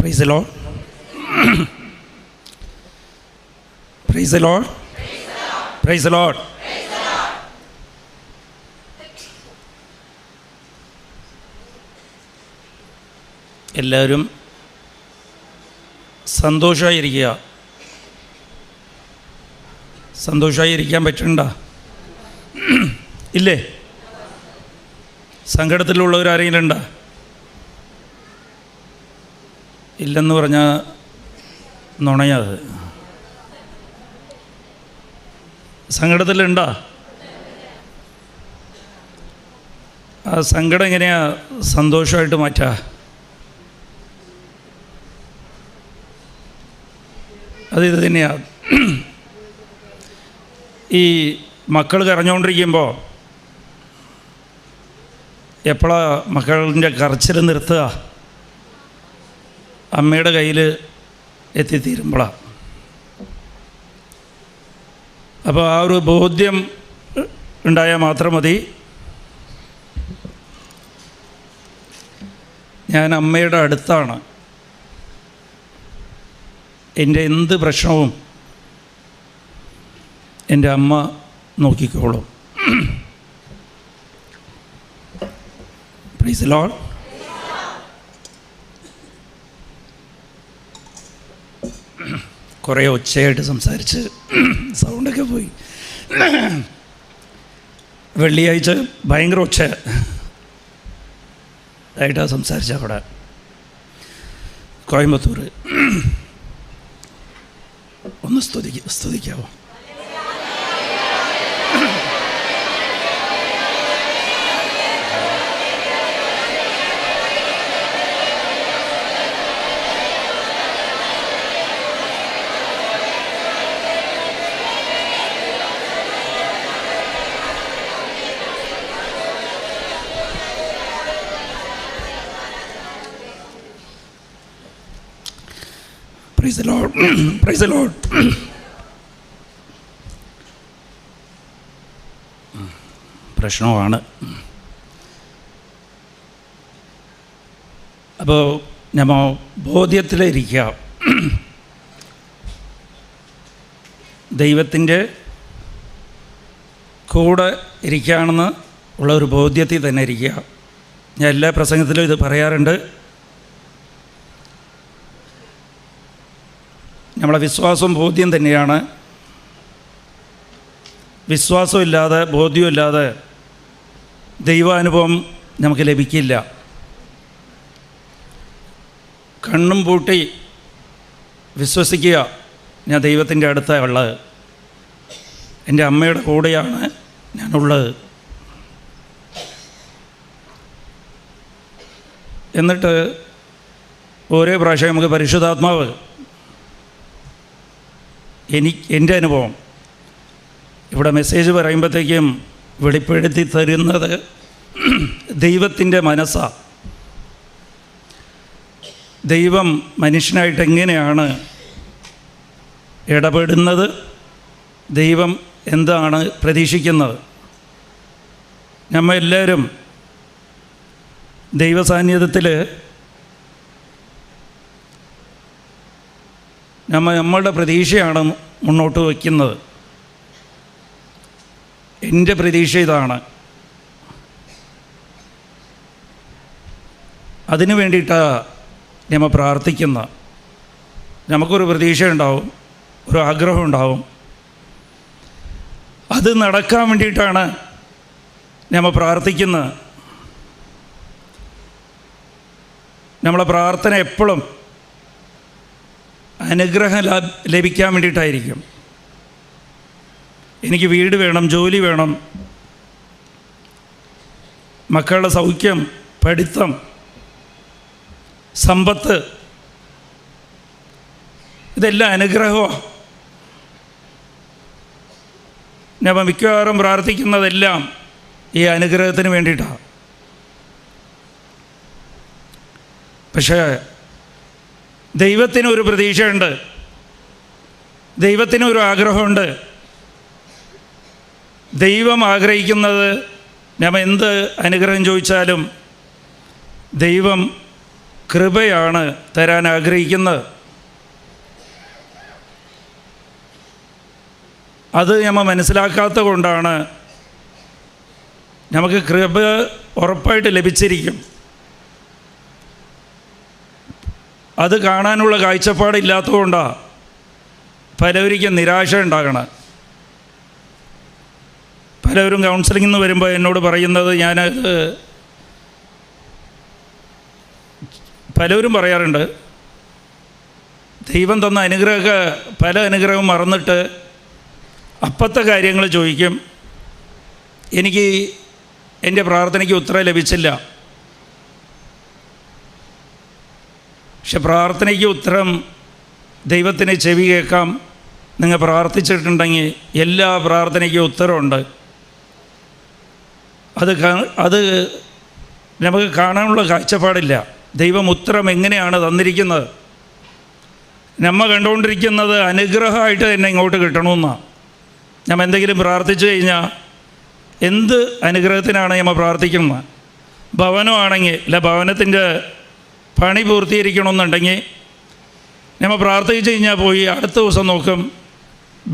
Price the lord. Praise the lord. Praise the Lord. എല്ലാവരും സന്തോഷമായിരിക്കുക. സന്തോഷമായിരിക്കാൻ പറ്റണ്ട ഇല്ലേ? സങ്കടത്തിലുള്ളവരാരെങ്കിലും ഉണ്ടോ? ഇല്ലെന്ന് പറഞ്ഞാൽ നുണയത്. സങ്കടത്തിലുണ്ടോ? ആ സങ്കടം എങ്ങനെയാണ് സന്തോഷമായിട്ട് മാറ്റുക? ഇത് തന്നെയാണ്. ഈ മക്കൾ കരഞ്ഞുകൊണ്ടിരിക്കുമ്പോൾ എപ്പോഴാണ് മക്കളുടെ കരച്ചിൽ നിർത്തുക? അമ്മയുടെ കയ്യിൽ എത്തിത്തീരുമ്പോഴാണ്. അപ്പോൾ ആ ഒരു ബോധ്യം ഉണ്ടായാൽ മാത്രം മതി. ഞാൻ അമ്മയുടെ അടുത്താണ്, എൻ്റെ എന്ത് പ്രശ്നവും എൻ്റെ അമ്മ നോക്കിക്കോളും. Price the Lord. കുറേ ഒച്ചയായിട്ട് സംസാരിച്ച് സൗണ്ടൊക്കെ പോയി. വെള്ളിയാഴ്ച ഭയങ്കര ഒച്ച ആയിട്ടാണ് സംസാരിച്ച അവിടെ കോയമ്പത്തൂർ. ഒന്ന് സ്തുതിക്കാവോ? Praise the Lord. Praise the Lord. പ്രശ്നമാണ്. അപ്പോൾ നമ്മൾ ബോധ്യത്തിലിരിക്കുക. ദൈവത്തിൻ്റെ കൂടെ ഇരിക്കുകയാണെന്ന് ഉള്ള ഒരു ബോധ്യത്തിൽ തന്നെ ഇരിക്കുക. ഞാൻ എല്ലാ പ്രസംഗത്തിലും ഇത് പറയാറുണ്ട്. നമ്മളെ വിശ്വാസവും ബോധ്യം തന്നെയാണ്. വിശ്വാസമില്ലാതെ ബോധ്യമില്ലാതെ ദൈവാനുഭവം നമുക്ക് ലഭിക്കില്ല. കണ്ണും പൂട്ടി വിശ്വസിക്കുക, ഞാൻ ദൈവത്തിൻ്റെ അടുത്താണ് ഉള്ളത്, എൻ്റെ അമ്മയുടെ കൂടെയാണ് ഞാനുള്ളത്. എന്നിട്ട് ഓരോ പ്രാവശ്യം നമുക്ക് പരിശുദ്ധാത്മാവ് എൻ്റെ അനുഭവം ഇവിടെ മെസ്സേജ് പറയുമ്പോഴത്തേക്കും വെളിപ്പെടുത്തി തരുന്നത് ദൈവത്തിൻ്റെ മനസ്സാണ്. ദൈവം മനുഷ്യനായിട്ട് എങ്ങനെയാണ് ഇടപെടുന്നത്, ദൈവം എന്താണ് പ്രതീക്ഷിക്കുന്നത്. നമ്മളെല്ലാവരും ദൈവസാന്നിധ്യത്തിൽ നമ്മളുടെ പ്രതീക്ഷയാണ് മുന്നോട്ട് വയ്ക്കുന്നത്. എൻ്റെ പ്രതീക്ഷ ഇതാണ്. അതിനു വേണ്ടിയിട്ടാണ് നമ്മൾ പ്രാർത്ഥിക്കുന്നത്. നമുക്കൊരു പ്രതീക്ഷ ഉണ്ടാവും, ഒരു ആഗ്രഹം ഉണ്ടാവും. അത് നടക്കാൻ വേണ്ടിയിട്ടാണ് നമ്മൾ പ്രാർത്ഥിക്കുന്നത്. നമ്മളെ പ്രാർത്ഥന എപ്പോഴും അനുഗ്രഹം ലഭിക്കാൻ വേണ്ടിയിട്ടായിരിക്കും. എനിക്ക് വീട് വേണം, ജോലി വേണം, മക്കളുടെ സൗഖ്യം, പഠിത്തം, സമ്പത്ത്, ഇതെല്ലാം അനുഗ്രഹമാണ്. ഞാൻ മിക്കവാറും പ്രാർത്ഥിക്കുന്നതെല്ലാം ഈ അനുഗ്രഹത്തിന് വേണ്ടിയിട്ടാണ്. പക്ഷേ ദൈവത്തിനൊരു പ്രതീക്ഷയുണ്ട്, ദൈവത്തിനൊരു ആഗ്രഹമുണ്ട്. ദൈവം ആഗ്രഹിക്കുന്നത് നമ്മൾ എന്ത് അനുഗ്രഹം ചോദിച്ചാലും ദൈവം കൃപയാണ് തരാൻ ആഗ്രഹിക്കുന്നത്. അത് നമ്മൾ മനസ്സിലാക്കാത്ത കൊണ്ടാണ് നമുക്ക് കൃപ ഉറപ്പായിട്ട് ലഭിച്ചിരിക്കും, അത് കാണാനുള്ള കാഴ്ചപ്പാടില്ലാത്തതുകൊണ്ടാണ് പലവരിക്കും നിരാശ ഉണ്ടാകണം. പലവരും കൗൺസിലിംഗിൽ നിന്ന് വരുമ്പോൾ എന്നോട് പറയുന്നത്, ഞാനത് പലവരും പറയാറുണ്ട്, ദൈവം തന്ന അനുഗ്രഹമൊക്കെ പല അനുഗ്രഹവും മറന്നിട്ട് അപ്പത്തെ കാര്യങ്ങൾ ചോദിക്കും, എനിക്ക് എൻ്റെ പ്രാർത്ഥനയ്ക്ക് ഉത്തരം ലഭിച്ചില്ല. പക്ഷെ പ്രാർത്ഥനയ്ക്ക് ഉത്തരം ദൈവത്തിന് ചെവി കേൾക്കാം. നിങ്ങൾ പ്രാർത്ഥിച്ചിട്ടുണ്ടെങ്കിൽ എല്ലാ പ്രാർത്ഥനയ്ക്കും ഉത്തരമുണ്ട്. അത് നമുക്ക് കാണാനുള്ള കാഴ്ചപ്പാടില്ല. ദൈവം ഉത്തരം എങ്ങനെയാണ് തന്നിരിക്കുന്നത്? നമ്മൾ കണ്ടുകൊണ്ടിരിക്കുന്നത് അനുഗ്രഹമായിട്ട് തന്നെ ഇങ്ങോട്ട് കിട്ടണമെന്നാണ്. നമ്മൾ എന്തെങ്കിലും പ്രാർത്ഥിച്ചു കഴിഞ്ഞാൽ എന്ത് അനുഗ്രഹത്തിനാണ് നമ്മൾ പ്രാർത്ഥിക്കുന്നത്? ഭവനമാണെങ്കിൽ അല്ല, ഭവനത്തിൻ്റെ പണി പൂർത്തീകരിക്കണമെന്നുണ്ടെങ്കിൽ നമ്മൾ പ്രാർത്ഥിച്ചു കഴിഞ്ഞാൽ പോയി അടുത്ത ദിവസം നോക്കും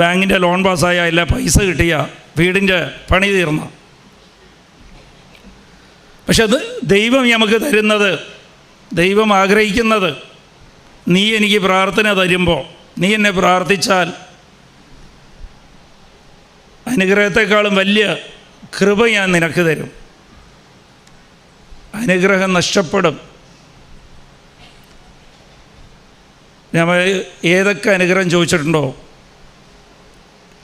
ബാങ്കിൻ്റെ ലോൺ പാസ്സായ, ഇല്ല പൈസ കിട്ടിയ, വീടിൻ്റെ പണി തീർന്ന. പക്ഷെ അത് ദൈവം നമുക്ക് തരുന്നത്, ദൈവം ആഗ്രഹിക്കുന്നത്, നീ എനിക്ക് പ്രാർത്ഥന തരുമ്പോൾ, നീ എന്നെ പ്രാർത്ഥിച്ചാൽ അനുഗ്രഹത്തെക്കാളും വലിയ കൃപ ഞാൻ നിനക്ക് തരും. അനുഗ്രഹം നഷ്ടപ്പെടും. നമ്മൾ ഏതൊക്കെ അനുഗ്രഹം ചോദിച്ചിട്ടുണ്ടോ?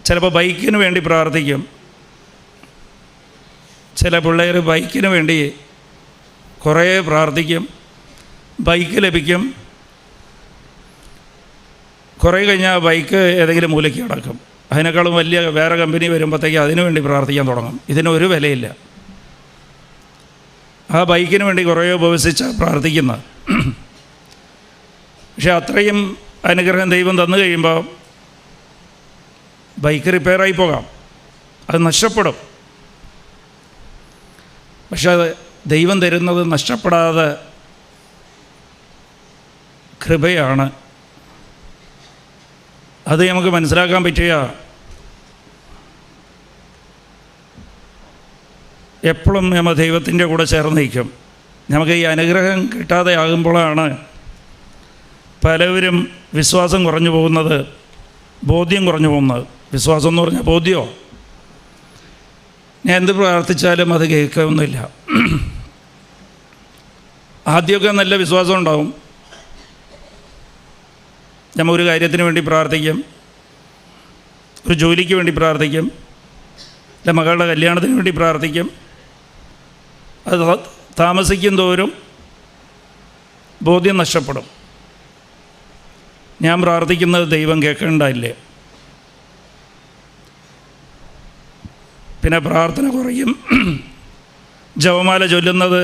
ചിലപ്പോൾ ബൈക്കിന് വേണ്ടി പ്രാർത്ഥിക്കും. ചില പിള്ളേർ ബൈക്കിന് വേണ്ടി കുറേ പ്രാർത്ഥിക്കും, ബൈക്ക് ലഭിക്കും. കുറേ കഴിഞ്ഞാൽ ബൈക്ക് ഏതെങ്കിലും മൂലയ്ക്ക് കിടക്കും. അതിനേക്കാളും വലിയ വേറെ കമ്പനി വരുമ്പോഴത്തേക്ക് അതിനു വേണ്ടി പ്രാർത്ഥിക്കാൻ തുടങ്ങും. ഇതിനൊരു വിലയില്ല. ആ ബൈക്കിന് വേണ്ടി കുറേ ഉപവസിച്ചാൽ പ്രാർത്ഥിക്കുന്നത്. പക്ഷെ അത്രയും അനുഗ്രഹം ദൈവം തന്നു കഴിയുമ്പോൾ ബൈക്ക് റിപ്പയറായി പോകാം, അത് നഷ്ടപ്പെടും. പക്ഷെ അത് ദൈവം തരുന്നത് നഷ്ടപ്പെടാതെ കൃപയാണ്. അത് നമുക്ക് മനസ്സിലാക്കാൻ പറ്റിയ എപ്പോഴും നമ്മൾ ദൈവത്തിൻ്റെ കൂടെ ചേർന്ന് നിൽക്കും. നമുക്ക് ഈ അനുഗ്രഹം കിട്ടാതെ ആകുമ്പോഴാണ് പലവരും വിശ്വാസം കുറഞ്ഞു പോകുന്നത്, ബോധ്യം കുറഞ്ഞു പോകുന്നത്. വിശ്വാസം എന്ന് പറഞ്ഞാൽ ബോധ്യമോ? ഞാൻ എന്ത് പ്രാർത്ഥിച്ചാലും അത് കേൾക്കുകയൊന്നുമില്ല. ആദ്യമൊക്കെ നല്ല വിശ്വാസം ഉണ്ടാവും. നമ്മൾ ഒരു കാര്യത്തിന് വേണ്ടി പ്രാർത്ഥിക്കും, ഒരു ജോലിക്ക് വേണ്ടി പ്രാർത്ഥിക്കും, അല്ല മകളുടെ കല്യാണത്തിന് വേണ്ടി പ്രാർത്ഥിക്കും. അത് താമസിക്കും തോറും ബോധ്യം നഷ്ടപ്പെടും. ഞാൻ പ്രാർത്ഥിക്കുന്നത് ദൈവം കേൾക്കേണ്ടതില്ലേ? പിന്നെ പ്രാർത്ഥന കുറയും. ജപമാല ചൊല്ലുന്നത്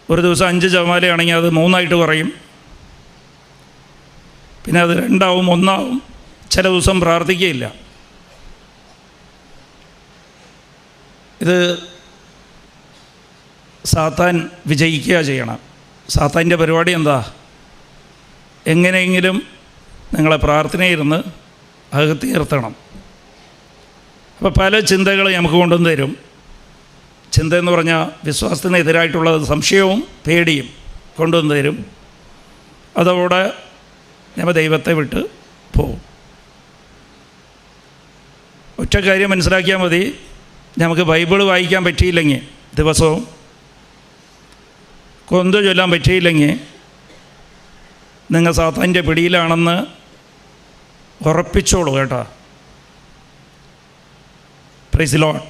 ഒരു ദിവസം 5 ജപമാലയാണെങ്കിൽ അത് 3 കുറയും. പിന്നെ അത് 2 1 ചില ദിവസം പ്രാർത്ഥിക്കുകയില്ല. ഇത് സാത്താൻ വിജയിക്കുക ചെയ്യണം. സാത്താൻ്റെ പരിപാടി എന്താ? എങ്ങനെയെങ്കിലും നിങ്ങളെ പ്രാർത്ഥനയിരുന്ന് അകത്ത് നിർത്തണം. അപ്പോൾ പല ചിന്തകൾ നമുക്ക് കൊണ്ടുവന്ന് തരും. ചിന്ത എന്ന് പറഞ്ഞാൽ വിശ്വാസത്തിനെതിരായിട്ടുള്ള സംശയവും പേടിയും കൊണ്ടുവന്ന് തരും. അതോടെ നമ്മൾ ദൈവത്തെ വിട്ട് പോകും. ഒറ്റ കാര്യം മനസ്സിലാക്കിയാൽ മതി. നമുക്ക് ബൈബിൾ വായിക്കാൻ പറ്റിയില്ലെങ്കിൽ, ദിവസവും കൊന്ത ചൊല്ലാൻ പറ്റിയില്ലെങ്കിൽ നിങ്ങൾ സാത്താൻ്റെ പിടിയിലാണെന്ന് ഉറപ്പിച്ചോളൂ കേട്ടോ. Price the Lord.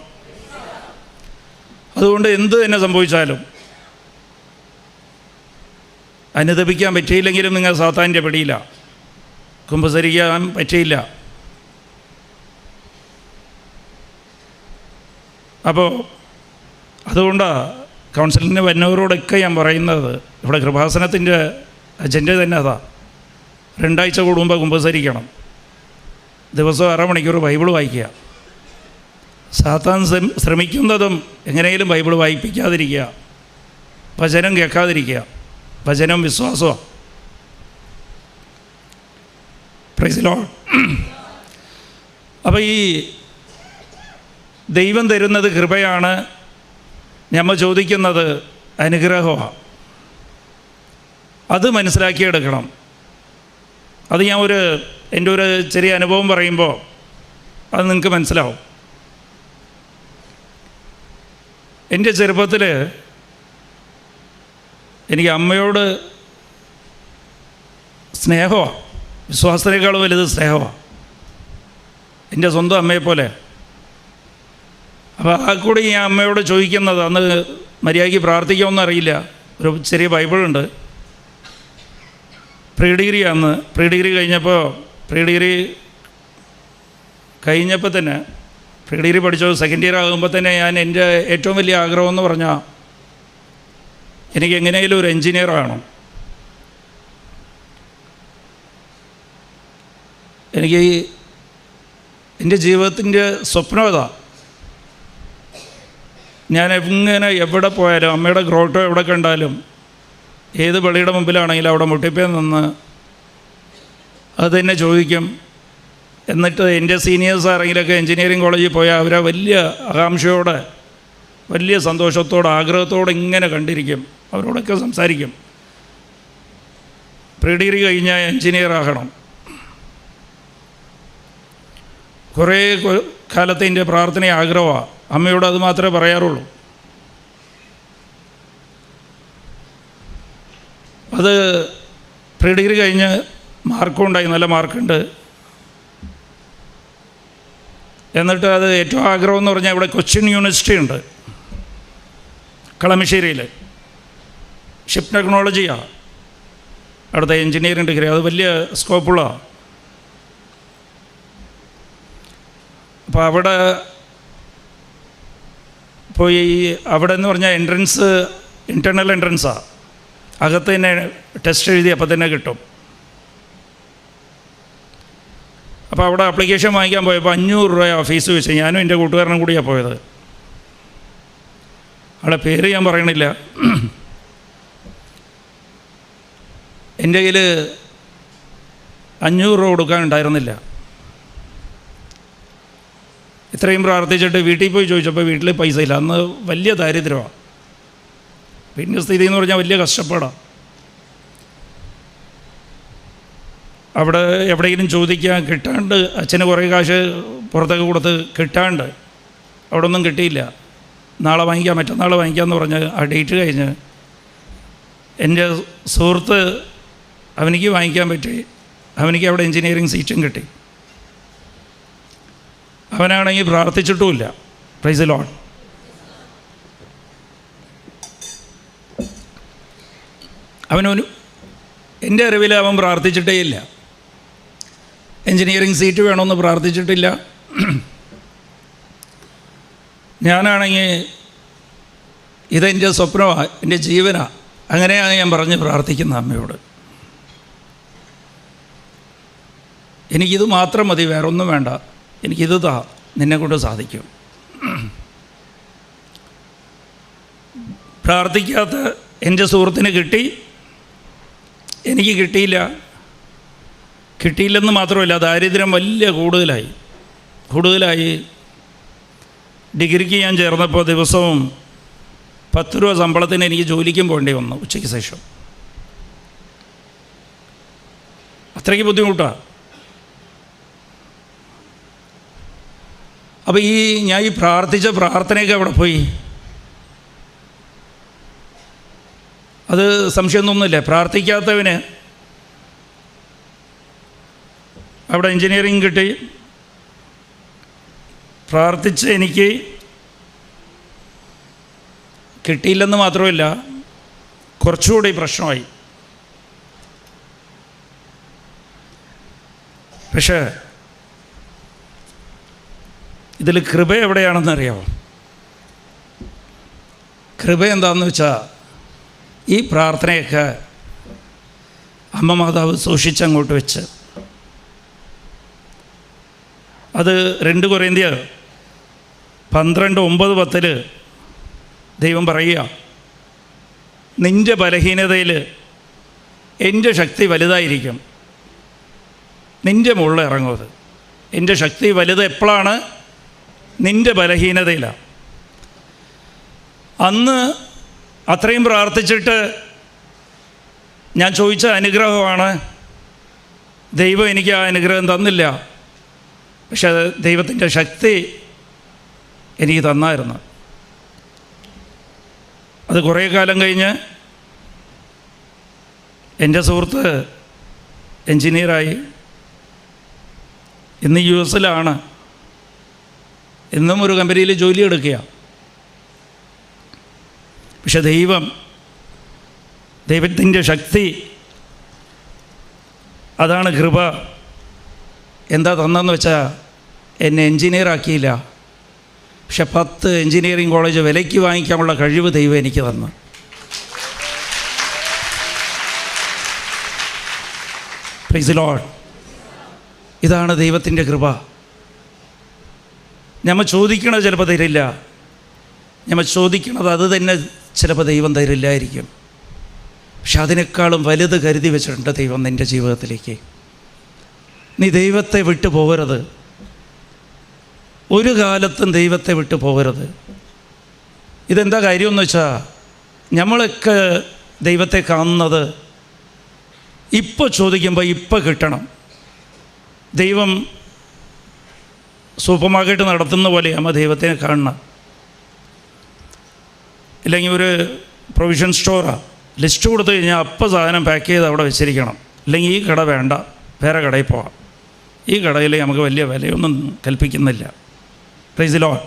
അതുകൊണ്ട് എന്ത് തന്നെ സംഭവിച്ചാലും, അനുദപിക്കാൻ പറ്റിയില്ലെങ്കിലും നിങ്ങൾ സാത്താൻ്റെ പിടിയിലാണ്. കുമ്പസരിക്കാൻ പറ്റിയില്ല. അപ്പോൾ അതുകൊണ്ടാണ് കൗൺസിലിങ്ങിന് വരുന്നവരോടൊക്കെ ഞാൻ പറയുന്നത്, ഇവിടെ കൃപാസനത്തിൻ്റെ അജണ്ട തന്നെ അതാ. 2 ആഴ്ച കൂടുമ്പോൾ കുമ്പസരിക്കണം. ദിവസവും 1/2 മണിക്കൂർ ബൈബിൾ വായിക്കുക. സാത്താൻ ശ്രമിക്കുന്നതും എങ്ങനെയും ബൈബിൾ വായിപ്പിക്കാതിരിക്കുക, വചനം കേൾക്കാതിരിക്കുക. വചനവും വിശ്വാസവും. Price the lord. അപ്പോൾ ഈ ദൈവം തരുന്നത് കൃപയാണ്, നമ്മൾ ചോദിക്കുന്നത് അനുഗ്രഹമാണ്. അത് മനസ്സിലാക്കിയെടുക്കണം. അത് ഞാൻ എൻ്റെ ഒരു ചെറിയ അനുഭവം പറയുമ്പോൾ അത് നിങ്ങൾക്ക് മനസ്സിലാവും. എൻ്റെ ചെറുപ്പത്തിൽ എനിക്ക് അമ്മയോട് സ്നേഹമാണ്, വിശ്വാസത്തിനേക്കാൾ വലുത് സ്നേഹമാണ്. എൻ്റെ സ്വന്തം അമ്മയെപ്പോലെ. അപ്പോൾ ആ കൂടി ഞാൻ അമ്മയോട് ചോദിക്കുന്നത്, അന്ന് മര്യാദയ്ക്ക് പ്രാർത്ഥിക്കാമെന്ന് അറിയില്ല. ഒരു ചെറിയ ബൈബിളുണ്ട്. പ്രീ ഡിഗ്രി അന്ന് പ്രീ ഡിഗ്രി കഴിഞ്ഞപ്പോൾ തന്നെ പ്രീ ഡിഗ്രി പഠിച്ചോ സെക്കൻഡ് ഇയർ ആകുമ്പോൾ തന്നെ ഞാൻ എൻ്റെ ഏറ്റവും വലിയ ആഗ്രഹം എന്ന് പറഞ്ഞാൽ എനിക്ക് എങ്ങനെയെങ്കിലും ഒരു എൻജിനീയർ ആകണം. എനിക്ക് എൻ്റെ ജീവിതത്തിൻ്റെ സ്വപ്നം അതാ. ഞാൻ എങ്ങനെ എവിടെ പോയാലും അമ്മയുടെ ഗ്രോട്ടോ എവിടെ കണ്ടാലും ഏത് പള്ളിയുടെ മുമ്പിലാണെങ്കിലും അവിടെ മുട്ടിപ്പേ നിന്ന് അത് തന്നെ ചോദിക്കും. എന്നിട്ട് എൻ്റെ സീനിയേഴ്സ് ആരെങ്കിലുമൊക്കെ എൻജിനീയറിംഗ് കോളേജിൽ പോയാൽ അവരെ വലിയ ആകാംക്ഷയോടെ വലിയ സന്തോഷത്തോടെ ആഗ്രഹത്തോടെ ഇങ്ങനെ കണ്ടിരിക്കും. അവരോടൊക്കെ സംസാരിക്കും. പ്രീ ഡിഗ്രി കഴിഞ്ഞാൽ എൻജിനീയർ ആകണം. കുറേ കാലത്തെ എൻ്റെ പ്രാർത്ഥന ആഗ്രഹമാണ്. അമ്മയോട് അത് മാത്രമേ പറയാറുള്ളൂ. അത് പ്രീ ഡിഗ്രി കഴിഞ്ഞ് മാർക്കും ഉണ്ടായി, നല്ല മാർക്കുണ്ട്. എന്നിട്ട് അത് ഏറ്റവും ആഗ്രഹം എന്ന് പറഞ്ഞാൽ ഇവിടെ കൊച്ചിൻ യൂണിവേഴ്സിറ്റി ഉണ്ട് കളമശ്ശേരിയിൽ, ഷിപ്പ് ടെക്നോളജിയാണ് അവിടുത്തെ എൻജിനീയറിംഗ് ഡിഗ്രി. അത് വലിയ സ്കോപ്പുള്ളതാണ്. അപ്പോൾ അവിടെ പോയി, അവിടെ എന്ന് പറഞ്ഞാൽ ഇൻറ്റേർണൽ എൻട്രൻസാണ്. അകത്ത് തന്നെ ടെസ്റ്റ് എഴുതി അപ്പോൾ തന്നെ കിട്ടും. അപ്പോൾ അവിടെ ആപ്ലിക്കേഷൻ വാങ്ങിക്കാൻ പോയപ്പോൾ 500 രൂപ ഫീസ് വെച്ച്. ഞാനും എൻ്റെ കൂട്ടുകാരനും കൂടിയാണ് പോയത്. അവിടെ പേര് ഞാൻ പറയണില്ല. എൻ്റെ കയ്യിൽ 500 രൂപ കൊടുക്കാനുണ്ടായിരുന്നില്ല. ഇത്രയും പ്രാർത്ഥിച്ചിട്ട് വീട്ടിൽ പോയി ചോദിച്ചപ്പോൾ വീട്ടിൽ പൈസ ഇല്ല. അന്ന് വലിയ ദാരിദ്ര്യമാണ്. പിന്നെ സ്ഥിതി എന്ന് പറഞ്ഞാൽ വലിയ കഷ്ടപ്പാടാണ്. അവിടെ എവിടെയെങ്കിലും ചോദിക്കാൻ കിട്ടാണ്ട്, അച്ഛന് കുറേ കാശ് പുറത്തൊക്കെ കൊടുത്ത് കിട്ടാണ്ട് അവിടെ ഒന്നും കിട്ടിയില്ല. നാളെ വാങ്ങിക്കാം, മറ്റന്നാൾ വാങ്ങിക്കാമെന്ന് പറഞ്ഞ് ആ ഡേറ്റ് കഴിഞ്ഞ് എൻ്റെ സുഹൃത്ത് അവനിക്ക് വാങ്ങിക്കാൻ പറ്റി. അവനിക്ക് അവിടെ എൻജിനീയറിംഗ് സീറ്റും കിട്ടി. അവനാണെങ്കിൽ പ്രാർത്ഥിച്ചിട്ടുമില്ല. Price the Lord. അവനൊരു എൻ്റെ അറിവിൽ അവൻ പ്രാർത്ഥിച്ചിട്ടേ ഇല്ല. എൻജിനീയറിംഗ് സീറ്റ് വേണമെന്ന് പ്രാർത്ഥിച്ചിട്ടില്ല. ഞാനാണെങ്കിൽ ഇതെൻ്റെ സ്വപ്നമാണ്, എൻ്റെ ജീവനാണ്. അങ്ങനെയാണ് ഞാൻ പറഞ്ഞ് പ്രാർത്ഥിക്കുന്ന അമ്മയോട്. എനിക്കിത് മാത്രം മതി, വേറൊന്നും വേണ്ട, എനിക്കിത് താ, നിന്നെക്കൊണ്ട് സാധിക്കും. പ്രാർത്ഥിക്കാത്ത എൻ്റെ സുഹൃത്തിന് കിട്ടി, എനിക്ക് കിട്ടിയില്ലെന്ന് മാത്രമല്ല, ദാരിദ്ര്യം വലിയ കൂടുതലായി. ഡിഗ്രിക്ക് ഞാൻ ചേർന്നപ്പോൾ ദിവസവും 10 രൂപ ശമ്പളത്തിന് എനിക്ക് ജോലിക്കും പോകേണ്ടി വന്നു ഉച്ചയ്ക്ക് ശേഷം. അത്രയ്ക്ക് ബുദ്ധിമുട്ടാണ്. അപ്പോൾ ഞാൻ ഈ പ്രാർത്ഥിച്ച പ്രാർത്ഥനയൊക്കെ അവിടെ പോയി. അത് സംശയമൊന്നുമില്ല. പ്രാർത്ഥിക്കാത്തവന് അവിടെ എൻജിനീയറിംഗ് കിട്ടി. പ്രാർത്ഥിച്ച് എനിക്ക് കിട്ടിയില്ലെന്ന് മാത്രമല്ല, കുറച്ചുകൂടി പ്രശ്നമായി. പക്ഷേ ഇതിൽ കൃപ എവിടെയാണെന്നറിയാമോ? കൃപ എന്താണെന്ന് വെച്ചാൽ, ഈ പ്രാർത്ഥനയൊക്കെ അമ്മ മാതാവ് സൂക്ഷിച്ചങ്ങോട്ട് വെച്ച്, അത് 2 കൊരിന്ത്യർ 12:9-10 ദൈവം പറയുക, നിൻ്റെ ബലഹീനതയിൽ എൻ്റെ ശക്തി വലുതായിരിക്കും, നിൻ്റെ മുകളിൽ ഇറങ്ങും. അത് എൻ്റെ ശക്തി വലുത് എപ്പോഴാണ്? നിൻ്റെ ബലഹീനതയിലാണ്. അന്ന് അത്രയും പ്രാർത്ഥിച്ചിട്ട് ഞാൻ ചോദിച്ച അനുഗ്രഹമാണ്. ദൈവം എനിക്ക് ആ അനുഗ്രഹം തന്നില്ല, പക്ഷെ അത് ദൈവത്തിൻ്റെ ശക്തി എനിക്ക് തന്നായിരുന്നു. അത് കുറേ കാലം കഴിഞ്ഞ് എൻ്റെ സുഹൃത്ത് എൻജിനീയറായി, ഇന്ന് US-ലാണ്, ഇന്നും ഒരു കമ്പനിയിൽ ജോലി എടുക്കുക. പക്ഷെ ദൈവത്തിൻ്റെ ശക്തി, അതാണ് കൃപ. എന്താ തന്നെന്ന് വെച്ചാൽ എന്നെ എൻജിനീയറാക്കിയില്ല, പക്ഷെ 10 എൻജിനീയറിംഗ് കോളേജ് വിലയ്ക്ക് വാങ്ങിക്കാനുള്ള കഴിവ് ദൈവം എനിക്ക് തന്നു. Price the Lord. ഇതാണ് ദൈവത്തിൻ്റെ കൃപ. നമ്മൾ ചോദിക്കണത് ചിലപ്പോൾ തരില്ല, നമ്മൾ ചോദിക്കണത് അത് തന്നെ ചിലപ്പോൾ ദൈവം തരില്ലായിരിക്കും. പക്ഷെ അതിനേക്കാളും വലുത് കരുതി വെച്ചിട്ടുണ്ട് ദൈവം നിൻ്റെ ജീവിതത്തിലേക്ക്. നീ ദൈവത്തെ വിട്ടു പോകരുത്, ഒരു കാലത്തും ദൈവത്തെ വിട്ടു പോകരുത്. ഇതെന്താ കാര്യമെന്ന് വെച്ചാൽ, നമ്മളൊക്കെ ദൈവത്തെ കാണുന്നത് ഇപ്പോൾ ചോദിക്കുമ്പോൾ ഇപ്പോൾ കിട്ടണം. ദൈവം സൂപ്പർ മാർക്കറ്റ് നടത്തുന്ന പോലെ നമ്മൾ ദൈവത്തെ കാണണം. ഇല്ലെങ്കിൽ ഒരു പ്രൊവിഷൻ സ്റ്റോറാണ്, ലിസ്റ്റ് കൊടുത്തു കഴിഞ്ഞാൽ അപ്പം സാധനം പാക്ക് ചെയ്ത് അവിടെ വെച്ചിരിക്കണം. അല്ലെങ്കിൽ ഈ കട വേണ്ട, വേറെ കടയിൽ പോകാം, ഈ കടയിൽ നമുക്ക് വലിയ വിലയൊന്നും കൽപ്പിക്കുന്നില്ല. Praise the lord.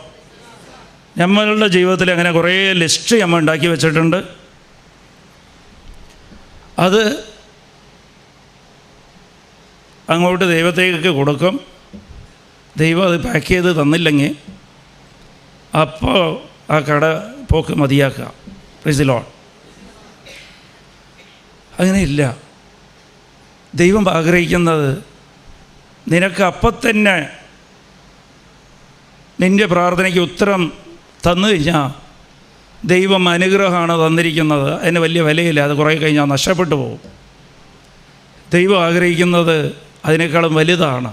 നമ്മളുടെ ജീവിതത്തിൽ അങ്ങനെ കുറേ ലിസ്റ്റ് നമ്മൾ ഉണ്ടാക്കി വെച്ചിട്ടുണ്ട്. അത് അങ്ങോട്ട് ദൈവത്തേക്ക് കൊടുക്കും. ദൈവം അത് പാക്ക് ചെയ്ത് തന്നില്ലെങ്കിൽ അപ്പോൾ ആ കട പോക്ക് മതിയാക്കുക. Price the Lord. അങ്ങനെയില്ല. ദൈവം ആഗ്രഹിക്കുന്നത് നിനക്ക് അപ്പം തന്നെ നിൻ്റെ പ്രാർത്ഥനയ്ക്ക് ഉത്തരം തന്നു കഴിഞ്ഞാൽ ദൈവം അനുഗ്രഹമാണ് തന്നിരിക്കുന്നത്. അതിന് വലിയ വിലയില്ല, അത് കുറേ കഴിഞ്ഞാൽ നഷ്ടപ്പെട്ടു പോകും. ദൈവം ആഗ്രഹിക്കുന്നത് അതിനേക്കാളും വലുതാണ്.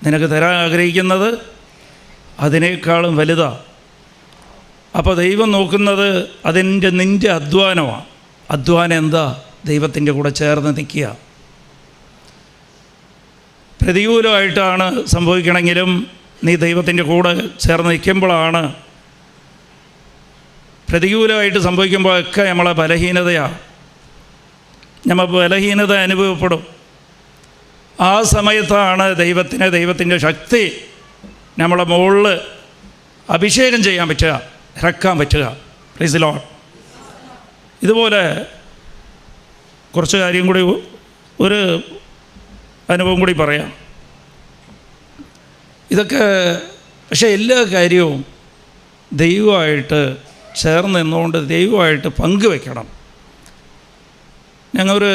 നിനക്ക് തരാൻ ആഗ്രഹിക്കുന്നത് അതിനേക്കാളും വലുതാണ്. അപ്പോൾ ദൈവം നോക്കുന്നത് നിൻ്റെ അധ്വാനമാണ്. അധ്വാനം എന്താ? ദൈവത്തിൻ്റെ കൂടെ ചേർന്ന് നിൽക്കുക. പ്രതികൂലമായിട്ടാണ് സംഭവിക്കണമെങ്കിലും നീ ദൈവത്തിൻ്റെ കൂടെ ചേർന്ന് നിൽക്കുമ്പോഴാണ്. പ്രതികൂലമായിട്ട് സംഭവിക്കുമ്പോഴൊക്കെ നമ്മളെ ബലഹീനതയാണ്, നമ്മൾ ബലഹീനത അനുഭവപ്പെടും. ആ സമയത്താണ് ദൈവത്തിൻ്റെ ശക്തി നമ്മളെ മുകളിൽ അഭിഷേകം ചെയ്യാൻ പറ്റുക, ഇറക്കാൻ പറ്റുക. Price the Lord. ഇതുപോലെ കുറച്ച് കാര്യം കൂടി, ഒരു അനുഭവം കൂടി പറയാം. ഇതൊക്കെ പക്ഷേ എല്ലാ കാര്യവും ദൈവമായിട്ട് ചേർന്ന് നിന്നുകൊണ്ട് ദൈവമായിട്ട് പങ്കുവെക്കണം. ഞങ്ങളൊരു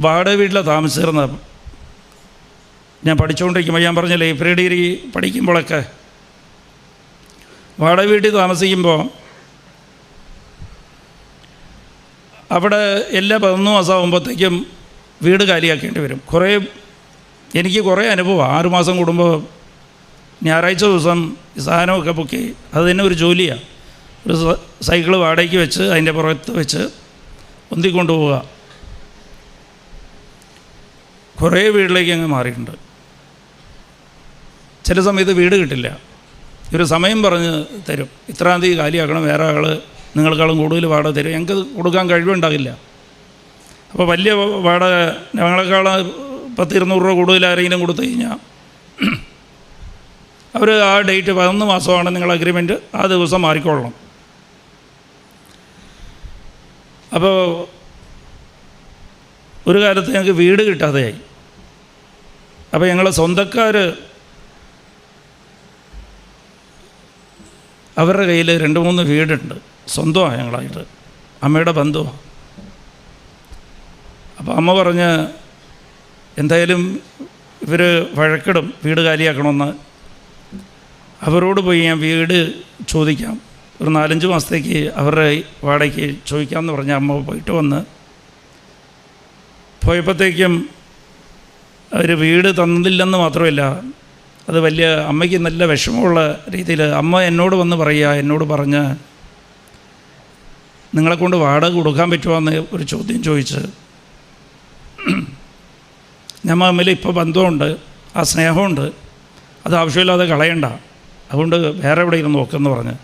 വാടക വീട്ടിലാണ് താമസിച്ചിരുന്നത്. ഞാൻ പഠിച്ചുകൊണ്ടിരിക്കുമ്പോൾ, ഞാൻ പറഞ്ഞില്ലേ പ്രീ ഡിഗ്രി പഠിക്കുമ്പോഴൊക്കെ വാടക വീട്ടിൽ താമസിക്കുമ്പോൾ അവിടെ എല്ലാ 11 മാസം ആകുമ്പോഴത്തേക്കും വീട് കാലിയാക്കേണ്ടി വരും. എനിക്ക് കുറേ അനുഭവം. 6 മാസം കൂടുമ്പോൾ ഞായറാഴ്ച ദിവസം ഈ സാധനമൊക്കെ പൊക്കി, അത് തന്നെ ഒരു ജോലിയാണ്. ഒരു സൈക്കിള് വാടകയ്ക്ക് വെച്ച് അതിൻ്റെ പുറത്ത് വെച്ച് ഒന്തിക്കൊണ്ടു പോവുക. കുറേ വീട്ടിലേക്ക് അങ്ങ് മാറിയിട്ടുണ്ട്. ചില സമയത്ത് വീട് കിട്ടില്ല, ഒരു സമയം പറഞ്ഞ് തരും, ഇത്രാം തീയതി കാലിയാക്കണം, വേറെ ആൾ നിങ്ങളെക്കാളും കൂടുതൽ വാടക തരും. ഞങ്ങൾക്ക് കൊടുക്കാൻ കഴിവുണ്ടാകില്ല. അപ്പോൾ വലിയ വാടക ഞങ്ങളെക്കാളും 100-200 രൂപ കൂടുതൽ ആരെങ്കിലും കൊടുത്തു കഴിഞ്ഞാൽ അവർ ആ ഡേറ്റ് 11 മാസമാണ് നിങ്ങൾ അഗ്രിമെൻറ്റ്, ആ ദിവസം മാറിക്കൊള്ളണം. അപ്പോൾ ഒരു കാലത്ത് ഞങ്ങൾക്ക് വീട് കിട്ടാതെയായി. അപ്പോൾ ഞങ്ങൾ സ്വന്തക്കാർ അവരുടെ കയ്യിൽ 2-3 വീടുണ്ട്, സ്വന്തമാണ് ഞങ്ങളായിട്ട്, അമ്മയുടെ ബന്ധുവാണ്. അപ്പോൾ അമ്മ പറഞ്ഞ് എന്തായാലും ഇവർ വഴക്കിടും വീട് കാലിയാക്കണമെന്ന്, അവരോട് പോയി ഞാൻ വീട് ചോദിക്കാം, ഒരു 4-5 മാസത്തേക്ക് അവരുടെ വാടകയ്ക്ക് ചോദിക്കാമെന്ന് പറഞ്ഞ അമ്മ പോയിട്ട് വന്ന് പോയപ്പോഴത്തേക്കും അവർ വീട് തന്നില്ലെന്ന് മാത്രമല്ല, അത് വലിയ അമ്മയ്ക്ക് നല്ല വിഷമമുള്ള രീതിയിൽ അമ്മ എന്നോട് വന്ന് പറയുക, എന്നോട് പറഞ്ഞ് നിങ്ങളെക്കൊണ്ട് വാടക കൊടുക്കാൻ പറ്റുമോ എന്ന് ഒരു ചോദ്യം ചോദിച്ച്. ഞമ്മ തമ്മിൽ ഇപ്പോൾ ബന്ധമുണ്ട്, ആ സ്നേഹമുണ്ട്, അത് ആവശ്യമില്ലാതെ കളയണ്ട, അതുകൊണ്ട് വേറെ എവിടെയെങ്കിലും നോക്കുമെന്ന് പറഞ്ഞ്.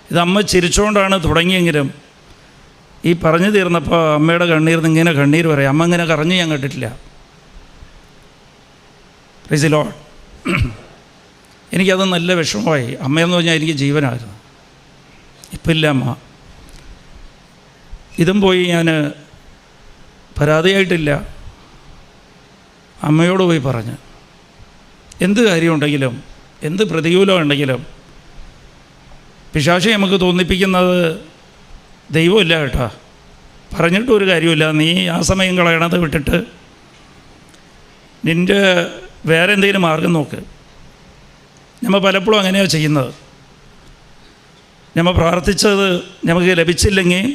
ഇത് അമ്മ ചിരിച്ചുകൊണ്ടാണ് തുടങ്ങിയെങ്കിലും ഈ പറഞ്ഞു തീർന്നപ്പോൾ അമ്മയുടെ കണ്ണീർ ഇങ്ങനെ കണ്ണീർ പറയാം. അമ്മ ഇങ്ങനെ കരഞ്ഞ് ഞാൻ കേട്ടിട്ടില്ല. Price the Lord. എനിക്കത് നല്ല വിഷമമായി. അമ്മയെന്ന് പറഞ്ഞാൽ എനിക്ക് ജീവനായിരുന്നു. ഇപ്പം ഇല്ല അമ്മ. ഇതും പോയി ഞാൻ പരാതിയായിട്ടില്ല, അമ്മയോട് പോയി പറഞ്ഞ് എന്ത് കാര്യമുണ്ടെങ്കിലും എന്ത് പ്രതികൂലം ഉണ്ടെങ്കിലും പിശാചി നമുക്ക് തോന്നിപ്പിക്കുന്നത് ദൈവമില്ല കേട്ടോ, പറഞ്ഞിട്ടും ഒരു കാര്യമില്ല, നീ ആ സമയം കളയണത് വിട്ടിട്ട് നിൻ്റെ വേറെ എന്തെങ്കിലും മാർഗം നോക്ക്. നമ്മൾ പലപ്പോഴും അങ്ങനെയാണ് ചെയ്യുന്നത്. നമ്മൾ പ്രാർത്ഥിച്ചത് നമുക്ക് ലഭിച്ചില്ലെങ്കിൽ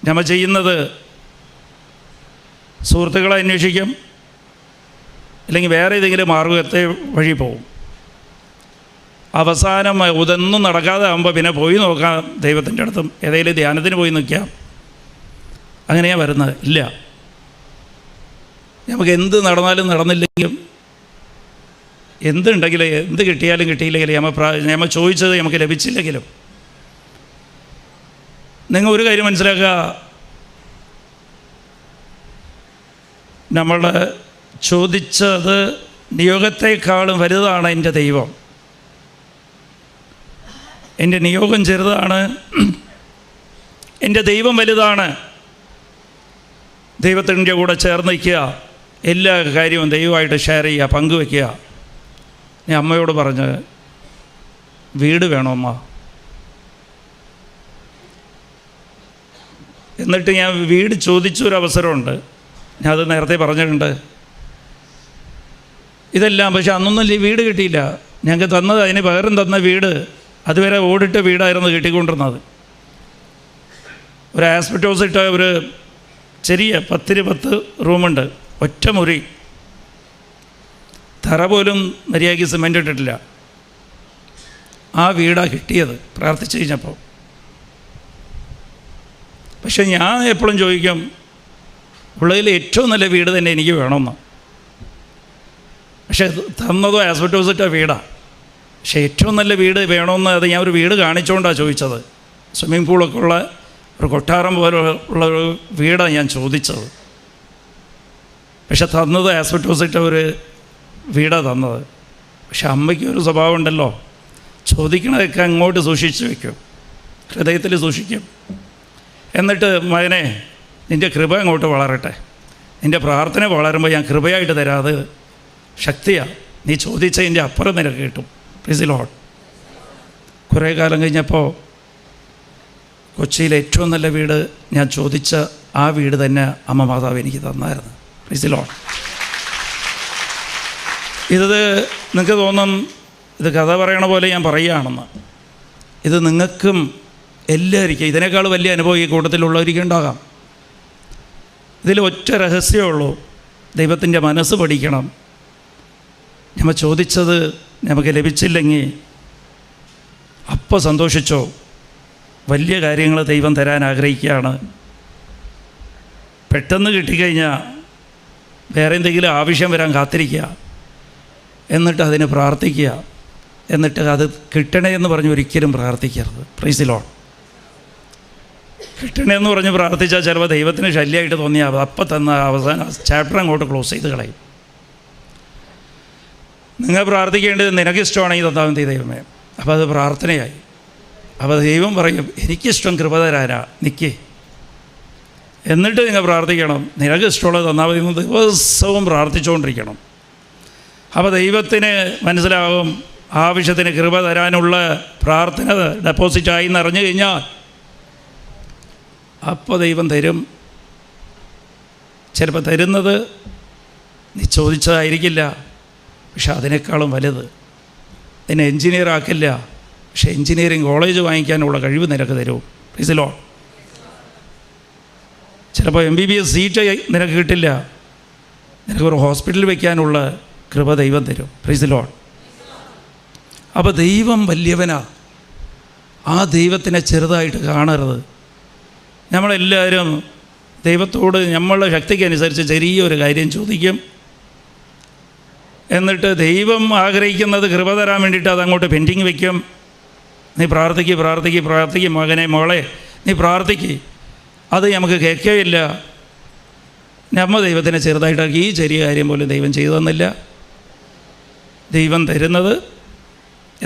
നമ്മൾ ചെയ്യുന്നത് സുഹൃത്തുക്കളെ അന്വേഷിക്കും, അല്ലെങ്കിൽ വേറെ ഏതെങ്കിലും മാർഗത്തെ വഴി പോകും. അവസാനം ഇതൊന്നും നടക്കാതെ ആകുമ്പോൾ പിന്നെ പോയി നോക്കാം ദൈവത്തിൻ്റെ അടുത്തും, ഏതെങ്കിലും ധ്യാനത്തിന് പോയി നിൽക്കാം. അങ്ങനെയാണ് വരുന്നത്. ഇല്ല, നമുക്ക് എന്ത് നടന്നാലും നടന്നില്ലെങ്കിലും എന്തുണ്ടെങ്കിലും എന്ത് കിട്ടിയാലും കിട്ടിയില്ലെങ്കിലും നമ്മൾ ചോദിച്ചത് നമുക്ക് ലഭിച്ചില്ലെങ്കിലും നിങ്ങൾ ഒരു കാര്യം മനസ്സിലാക്കുക, നമ്മൾ ചോദിച്ചത് നിയോഗത്തെക്കാളും വലുതാണ് എൻ്റെ ദൈവം. എൻ്റെ നിയോഗം ചെറുതാണ്, എൻ്റെ ദൈവം വലുതാണ്. ദൈവത്തിൻ്റെ കൂടെ ചേർന്ന് നിൽക്കുക, എല്ലാ കാര്യവും ദൈവമായിട്ട് ഷെയർ ചെയ്യുക, പങ്കുവയ്ക്കുക. ഞാൻ അമ്മയോട് പറഞ്ഞ് വീട് വേണോ അമ്മ, എന്നിട്ട് ഞാൻ വീട് ചോദിച്ചൊരവസരമുണ്ട്, ഞാൻ അത് നേരത്തെ പറഞ്ഞിട്ടുണ്ട്. ഇതെല്ലാം പക്ഷെ അന്നൊന്നും വീട് കിട്ടിയില്ല. ഞങ്ങൾക്ക് തന്നത്, അതിന് പകരം തന്ന വീട് അതുവരെ ഓടിട്ട വീടായിരുന്നു കിട്ടിക്കൊണ്ടിരുന്നത്. ഒരു ആസ്പെറ്റോസ് ഇട്ട ഒരു ചെറിയ 10 റൂമുണ്ട്, ഒറ്റ മുറി, തറ പോലും മര്യാദയ്ക്ക് സിമെൻ്റ് ഇട്ടിട്ടില്ല. ആ വീടാണ് കിട്ടിയത് പ്രാർത്ഥിച്ചു കഴിഞ്ഞപ്പോൾ. പക്ഷെ ഞാൻ എപ്പോഴും ചോദിക്കും, ഉള്ളതിൽ ഏറ്റവും നല്ല വീട് തന്നെ എനിക്ക് വേണമെന്ന്. പക്ഷേ തന്നതോ ആസ്പെറ്റോസ് ഇട്ട വീടാണ്. പക്ഷേ ഏറ്റവും നല്ല വീട് വേണമെന്ന് അത് ഞാൻ ഒരു വീട് കാണിച്ചുകൊണ്ടാണ് ചോദിച്ചത്. സ്വിമ്മിംഗ് പൂളൊക്കെ ഉള്ള ഒരു കൊട്ടാരം പോലെ ഉള്ളൊരു വീടാണ് ഞാൻ ചോദിച്ചത്. പക്ഷെ തന്നത് ആസ്പെറ്റോസ് ഇട്ട ഒരു വീടാണ് തന്നത്. പക്ഷെ അമ്മയ്ക്ക് ഒരു സ്വഭാവം ഉണ്ടല്ലോ, ചോദിക്കണതൊക്കെ അങ്ങോട്ട് സൂക്ഷിച്ച് വയ്ക്കും, ഹൃദയത്തിൽ സൂക്ഷിക്കും. എന്നിട്ട് മകനെ നിൻ്റെ കൃപ അങ്ങോട്ട് വളരട്ടെ, നിൻ്റെ പ്രാർത്ഥന വളരുമ്പോൾ ഞാൻ കൃപയായിട്ട് തരാതെ ശക്തിയാണ്, നീ ചോദിച്ചതിൻ്റെ അപ്പുറം നിനക്ക് കിട്ടും. Price the Lord. കുറേ കാലം കഴിഞ്ഞപ്പോൾ കൊച്ചിയിലെ ഏറ്റവും നല്ല വീട് ഞാൻ ചോദിച്ച ആ വീട് തന്നെ അമ്മ മാതാവ് എനിക്ക് തന്നായിരുന്നു. Price the lord. ഇത് നിങ്ങൾക്ക് തോന്നും ഇത് കഥ പറയണ പോലെ ഞാൻ പറയുകയാണെന്ന്. ഇത് നിങ്ങൾക്കും എല്ലാവർക്കും ഇതിനേക്കാൾ വലിയ അനുഭവം ഈ കൂട്ടത്തിലുള്ളവർക്കും ഉണ്ടാകാം. ഇതിൽ ഒറ്റ രഹസ്യമേ ഉള്ളൂ, ദൈവത്തിൻ്റെ മനസ്സ് പഠിക്കണം. നമ്മൾ ചോദിച്ചത് നമുക്ക് ലഭിച്ചില്ലെങ്കിൽ അപ്പോൾ സന്തോഷിച്ചോ, വലിയ കാര്യങ്ങൾ ദൈവം തരാൻ ആഗ്രഹിക്കുകയാണ്. പെട്ടെന്ന് കിട്ടിക്കഴിഞ്ഞാൽ വേറെ എന്തെങ്കിലും ആവശ്യം വരാൻ കാത്തിരിക്കുക, എന്നിട്ട് അതിന് പ്രാർത്ഥിക്കുക, എന്നിട്ട് അത് കിട്ടണേ എന്ന് പറഞ്ഞ് ഒരിക്കലും പ്രാർത്ഥിക്കരുത്. Price the Lord. കിട്ടണേ എന്ന് പറഞ്ഞ് പ്രാർത്ഥിച്ചാൽ ചിലപ്പോൾ ദൈവത്തിന് ശല്യമായിട്ട് തോന്നിയാൽ അപ്പം തന്ന അവസാനം ചാപ്റ്റർ അങ്ങോട്ട് ക്ലോസ് ചെയ്ത് കളയും. നിങ്ങൾ പ്രാർത്ഥിക്കേണ്ടത് നിനക്കിഷ്ടമാണെങ്കിൽ തന്നാൽ മതി ദൈവമേ. അപ്പോൾ അത് പ്രാർത്ഥനയായി. അപ്പോൾ ദൈവം പറയും എനിക്കിഷ്ടം കൃപ തരാനാ, നിൽക്കേ. എന്നിട്ട് നിങ്ങൾ പ്രാർത്ഥിക്കണം, നിനക്കിഷ്ടമുള്ളത് തന്നാൽ മതി. ദിവസവും പ്രാർത്ഥിച്ചുകൊണ്ടിരിക്കണം. അപ്പോൾ ദൈവത്തിന് മനസ്സിലാകും ആവശ്യത്തിന് കൃപ തരാനുള്ള പ്രാർത്ഥന ഡെപ്പോസിറ്റായി എന്നറിഞ്ഞു കഴിഞ്ഞാൽ അപ്പോൾ ദൈവം തരും. ചിലപ്പോൾ തരുന്നത് നീ ചോദിച്ചതായിരിക്കില്ല, പക്ഷെ അതിനേക്കാളും വലുത്. നിന്നെ എൻജിനീയർ ആക്കില്ല, പക്ഷേ എഞ്ചിനീയറിംഗ് കോളേജ് വാങ്ങിക്കാനുള്ള കഴിവ് നിനക്ക് തരും. Price the Lord. ചിലപ്പോൾ MBBS സീറ്റ് നിനക്ക് കിട്ടില്ല, നിനക്കൊരു ഹോസ്പിറ്റലിൽ വയ്ക്കാനുള്ള കൃപ ദൈവം തരും. Price the lord. അപ്പോൾ ദൈവം വലിയവനാ. ആ ദൈവത്തിനെ ചെറുതായിട്ട് കാണരുത്. നമ്മളെല്ലാവരും ദൈവത്തോട് നമ്മളുടെ ശക്തിക്കനുസരിച്ച് ചെറിയൊരു കാര്യം ചോദിക്കും. എന്നിട്ട് ദൈവം ആഗ്രഹിക്കുന്നത് കൃപ തരാൻ വേണ്ടിയിട്ട് അതങ്ങോട്ട് പെൻഡിങ് വയ്ക്കും. നീ പ്രാർത്ഥിക്ക് മകനെ മോളെ, നീ പ്രാർത്ഥിക്ക്. അത് നമുക്ക് കേൾക്കുകയില്ല. നമ്മ ദൈവത്തിനെ ചെറുതായിട്ടാക്കി. ഈ ചെറിയ കാര്യം പോലും ദൈവം ചെയ്തു തന്നില്ല. ദൈവം തരുന്നത്.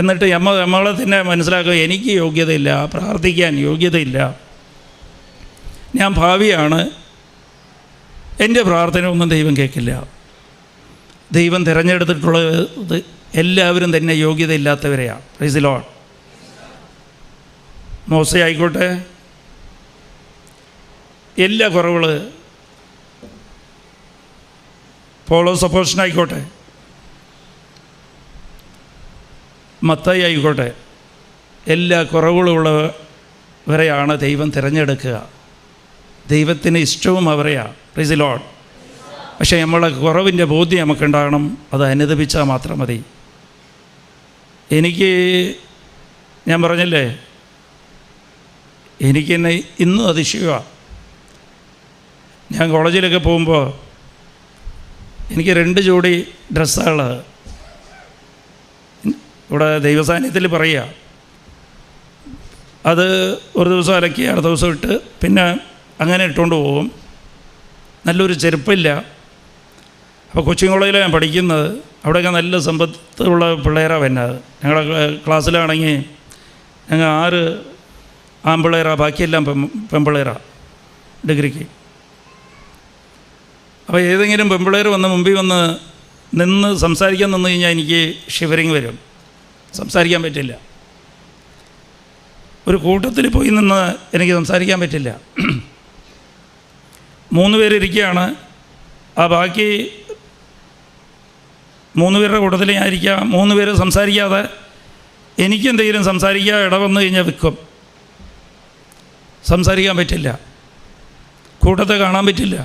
എന്നിട്ട് നമ്മളെ തന്നെ മനസ്സിലാക്കുക, എനിക്ക് യോഗ്യതയില്ല, പ്രാർത്ഥിക്കാൻ യോഗ്യതയില്ല, ഞാൻ ഭാവിയാണ്, എൻ്റെ പ്രാർത്ഥന ഒന്നും ദൈവം കേൾക്കില്ല. ദൈവം തിരഞ്ഞെടുത്തിട്ടുള്ളത് എല്ലാവരും തന്നെ യോഗ്യതയില്ലാത്തവരെയാണ്. Price the Lord. മോശ ആയിക്കോട്ടെ, എല്ലാ കുറവുകൾ, പൗലോസ് അപ്പോസ്തലനായിക്കോട്ടെ, മത്തായി ആയിക്കോട്ടെ, എല്ലാ കുറവുകളുള്ളവരെയാണ് ദൈവം തിരഞ്ഞെടുക്കുക. ദൈവത്തിന് ഇഷ്ടവും അവരെയാണ്. Price the Lord. പക്ഷേ നമ്മളെ കുറവിൻ്റെ ബോധ്യം നമുക്കുണ്ടാകണം. അത് അനുദപിച്ചാൽ മാത്രം മതി. ഞാൻ പറഞ്ഞില്ലേ, എനിക്കെന്നെ ഇന്നും അതിശയമാണ്. ഞാൻ കോളേജിലൊക്കെ പോകുമ്പോൾ എനിക്ക് 2 ജോഡി ഡ്രസ്സുകൾ ഇവിടെ ദൈവസാന്നിധ്യത്തിൽ പറയുക. അത് ഒരു ദിവസം അലക്കി അടുത്ത ദിവസം ഇട്ട് പിന്നെ അങ്ങനെ ഇട്ടുകൊണ്ട് പോകും. നല്ലൊരു ചെരുപ്പില്ല. അപ്പോൾ കൊച്ചിൻ കോളേജിലാണ് ഞാൻ പഠിക്കുന്നത്. അവിടെയൊക്കെ നല്ല സമ്പത്തുള്ള പിള്ളേരാണ് വരുന്നത്. ഞങ്ങളുടെ ക്ലാസ്സിലാണെങ്കിൽ ഞങ്ങൾ 6 ആൺപിള്ളേരാണ്, ബാക്കിയെല്ലാം പെൺപിള്ളേരാണ് ഡിഗ്രിക്ക്. അപ്പോൾ ഏതെങ്കിലും പെൺപിള്ളേർ വന്ന് മുമ്പിൽ വന്ന് നിന്ന് സംസാരിക്കാൻ നിന്ന് കഴിഞ്ഞാൽ എനിക്ക് ഷിവറിങ് വരും. സംസാരിക്കാൻ പറ്റില്ല. ഒരു കൂട്ടത്തിൽ പോയി നിന്ന് എനിക്ക് സംസാരിക്കാൻ പറ്റില്ല. 3 പേരിരിക്കുകയാണ്. ആ ബാക്കി 3 പേരുടെ കൂട്ടത്തിൽ ഞാൻ ഇരിക്കുക. 3 പേര് സംസാരിക്കാതെ എനിക്കെന്തെങ്കിലും സംസാരിക്കുക ഇടവന്നു കഴിഞ്ഞാൽ വിൽക്കും. സംസാരിക്കാൻ പറ്റില്ല, കൂട്ടത്തെ കാണാൻ പറ്റില്ല.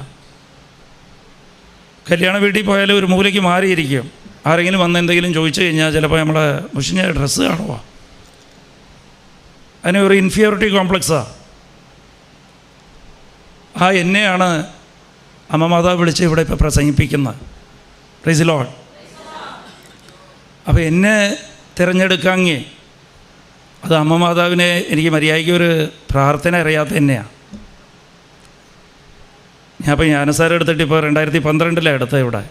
കല്യാണ വീട്ടിൽ പോയാലും ഒരു മൂലയ്ക്ക് മാറിയിരിക്കും. ആരെങ്കിലും വന്ന് എന്തെങ്കിലും ചോദിച്ചു കഴിഞ്ഞാൽ ചിലപ്പോൾ നമ്മളെ മുഷിഞ്ഞ ഡ്രസ്സ് കാണുക. അതിന് ഒരു ഇൻഫീരിയോറിറ്റി കോംപ്ലക്സാണ്. ആ എന്നെയാണ് അമ്മ മാതാവ് വിളിച്ച് ഇവിടെ ഇപ്പോൾ പ്രസംഗിപ്പിക്കുന്നത്. Price the lord. അപ്പോൾ എന്നെ തിരഞ്ഞെടുക്കാങ്ങി അത് അമ്മ മാതാവിനെ എനിക്ക് മര്യാദയ്ക്ക് ഒരു പ്രാർത്ഥന അറിയാത്ത തന്നെയാണ്. ഞാനിപ്പോൾ ജ്ഞാനസാരം എടുത്തിട്ട് ഇപ്പോൾ 2012 എടുത്തത്. ഇവിടെ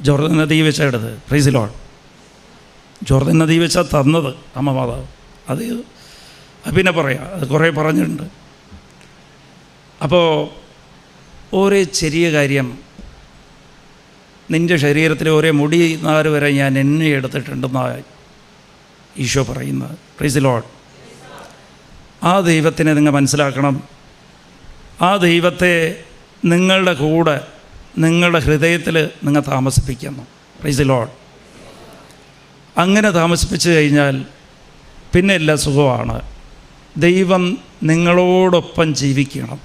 ജോർദൻ നദി വെച്ചാണ് എടുത്തത്. Price the Lord. ജോർദൻ നദി വെച്ചാൽ തന്നത് അമ്മ മാതാവ്. അത് പിന്നെ പറയാം, അത് കുറേ പറഞ്ഞിട്ടുണ്ട്. അപ്പോൾ ഓരോ ചെറിയ കാര്യം, നിൻ്റെ ശരീരത്തിലെ ഓരോ മുടി നാര് വരെ ഞാൻ എന്നെ എടുത്തിട്ടുണ്ടെന്നാണ് ഈശോ പറയുന്നത്. Price the Lord. ആ ദൈവത്തിനെ നിങ്ങൾ മനസ്സിലാക്കണം. ആ ദൈവത്തെ നിങ്ങളുടെ കൂടെ, നിങ്ങളുടെ ഹൃദയത്തിൽ നിങ്ങൾ താമസിപ്പിക്കുന്നു. Price the lord. അങ്ങനെ താമസിപ്പിച്ച് കഴിഞ്ഞാൽ പിന്നെ എല്ലാ സുഖമാണ്. ദൈവം നിങ്ങളോടൊപ്പം ജീവിക്കണം.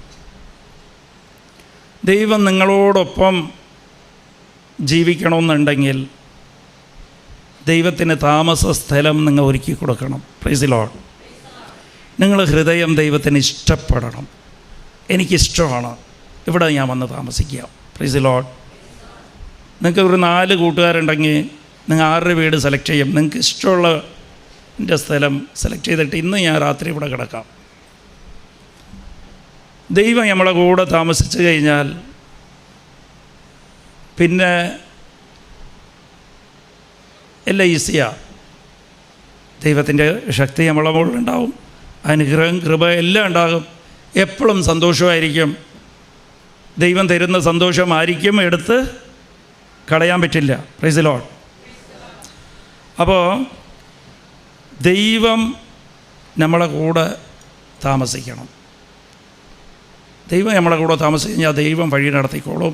ദൈവം നിങ്ങളോടൊപ്പം ജീവിക്കണമെന്നുണ്ടെങ്കിൽ ദൈവത്തിന് താമസ സ്ഥലം നിങ്ങൾ ഒരുക്കി കൊടുക്കണം. Price the lord. നിങ്ങൾ ഹൃദയം ദൈവത്തിന് ഇഷ്ടപ്പെടണം. എനിക്കിഷ്ടമാണ് ഇവിടെ ഞാൻ വന്ന് താമസിക്കുക. Price the Lord. നിങ്ങൾക്ക് ഒരു 4 കൂട്ടുകാരുണ്ടെങ്കിൽ നിങ്ങൾ 6 വീട് സെലക്ട് ചെയ്യും. നിങ്ങൾക്ക് ഇഷ്ടമുള്ള സ്ഥലം സെലക്ട് ചെയ്തിട്ട് ഇന്ന് ഞാൻ രാത്രി ഇവിടെ കിടക്കാം. ദൈവം നമ്മളെ കൂടെ താമസിച്ച് കഴിഞ്ഞാൽ പിന്നെ എല്ലാം ഈസിയാണ്. ദൈവത്തിൻ്റെ ശക്തി നമ്മളെ മുകളിലുണ്ടാവും. അനുഗ്രഹം, കൃപ എല്ലാം ഉണ്ടാകും. എപ്പോഴും സന്തോഷമായിരിക്കും. ദൈവം തരുന്ന സന്തോഷമായിരിക്കും, എടുത്ത് കളയാൻ പറ്റില്ല. Praise the lord. അപ്പോൾ ദൈവം നമ്മളെ കൂടെ താമസിക്കണം. ദൈവം നമ്മളെ കൂടെ താമസിച്ച് ദൈവം വഴി നടത്തിക്കോളും.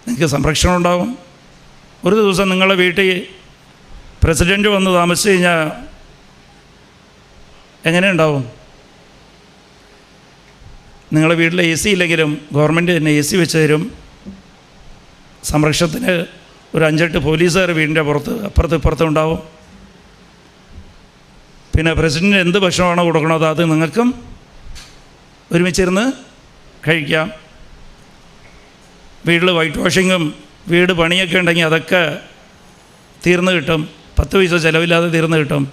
നിങ്ങൾക്ക് സംരക്ഷണം ഉണ്ടാവും, ഒരു ദിവസം നിങ്ങളുടെ വീട്ടിൽ പ്രസിഡൻറ്റ് വന്ന് താമസിച്ച് കഴിഞ്ഞാൽ എങ്ങനെ ഉണ്ടാവും? നിങ്ങളുടെ വീട്ടിൽ എ സി ഇല്ലെങ്കിലും ഗവൺമെൻറ് തന്നെ എ സി വെച്ച് തരും. സംരക്ഷണത്തിന് ഒരു 5-8 പോലീസുകാർ വീടിൻ്റെ അപ്പുറത്ത് ഇപ്പുറത്തും ഉണ്ടാവും. പിന്നെ പ്രസിഡൻറ്റിന് എന്ത് ഭക്ഷണമാണോ കൊടുക്കണത് അത് നിങ്ങൾക്കും ഒരുമിച്ചിരുന്ന് കഴിക്കാം. വീട്ടിൽ വൈറ്റ് വാഷിങ്ങും വീട് പണിയൊക്കെ ഉണ്ടെങ്കിൽ അതൊക്കെ തീർന്നു കിട്ടും. 10 പൈസ ചിലവില്ലാതെ തീർന്നു കിട്ടും.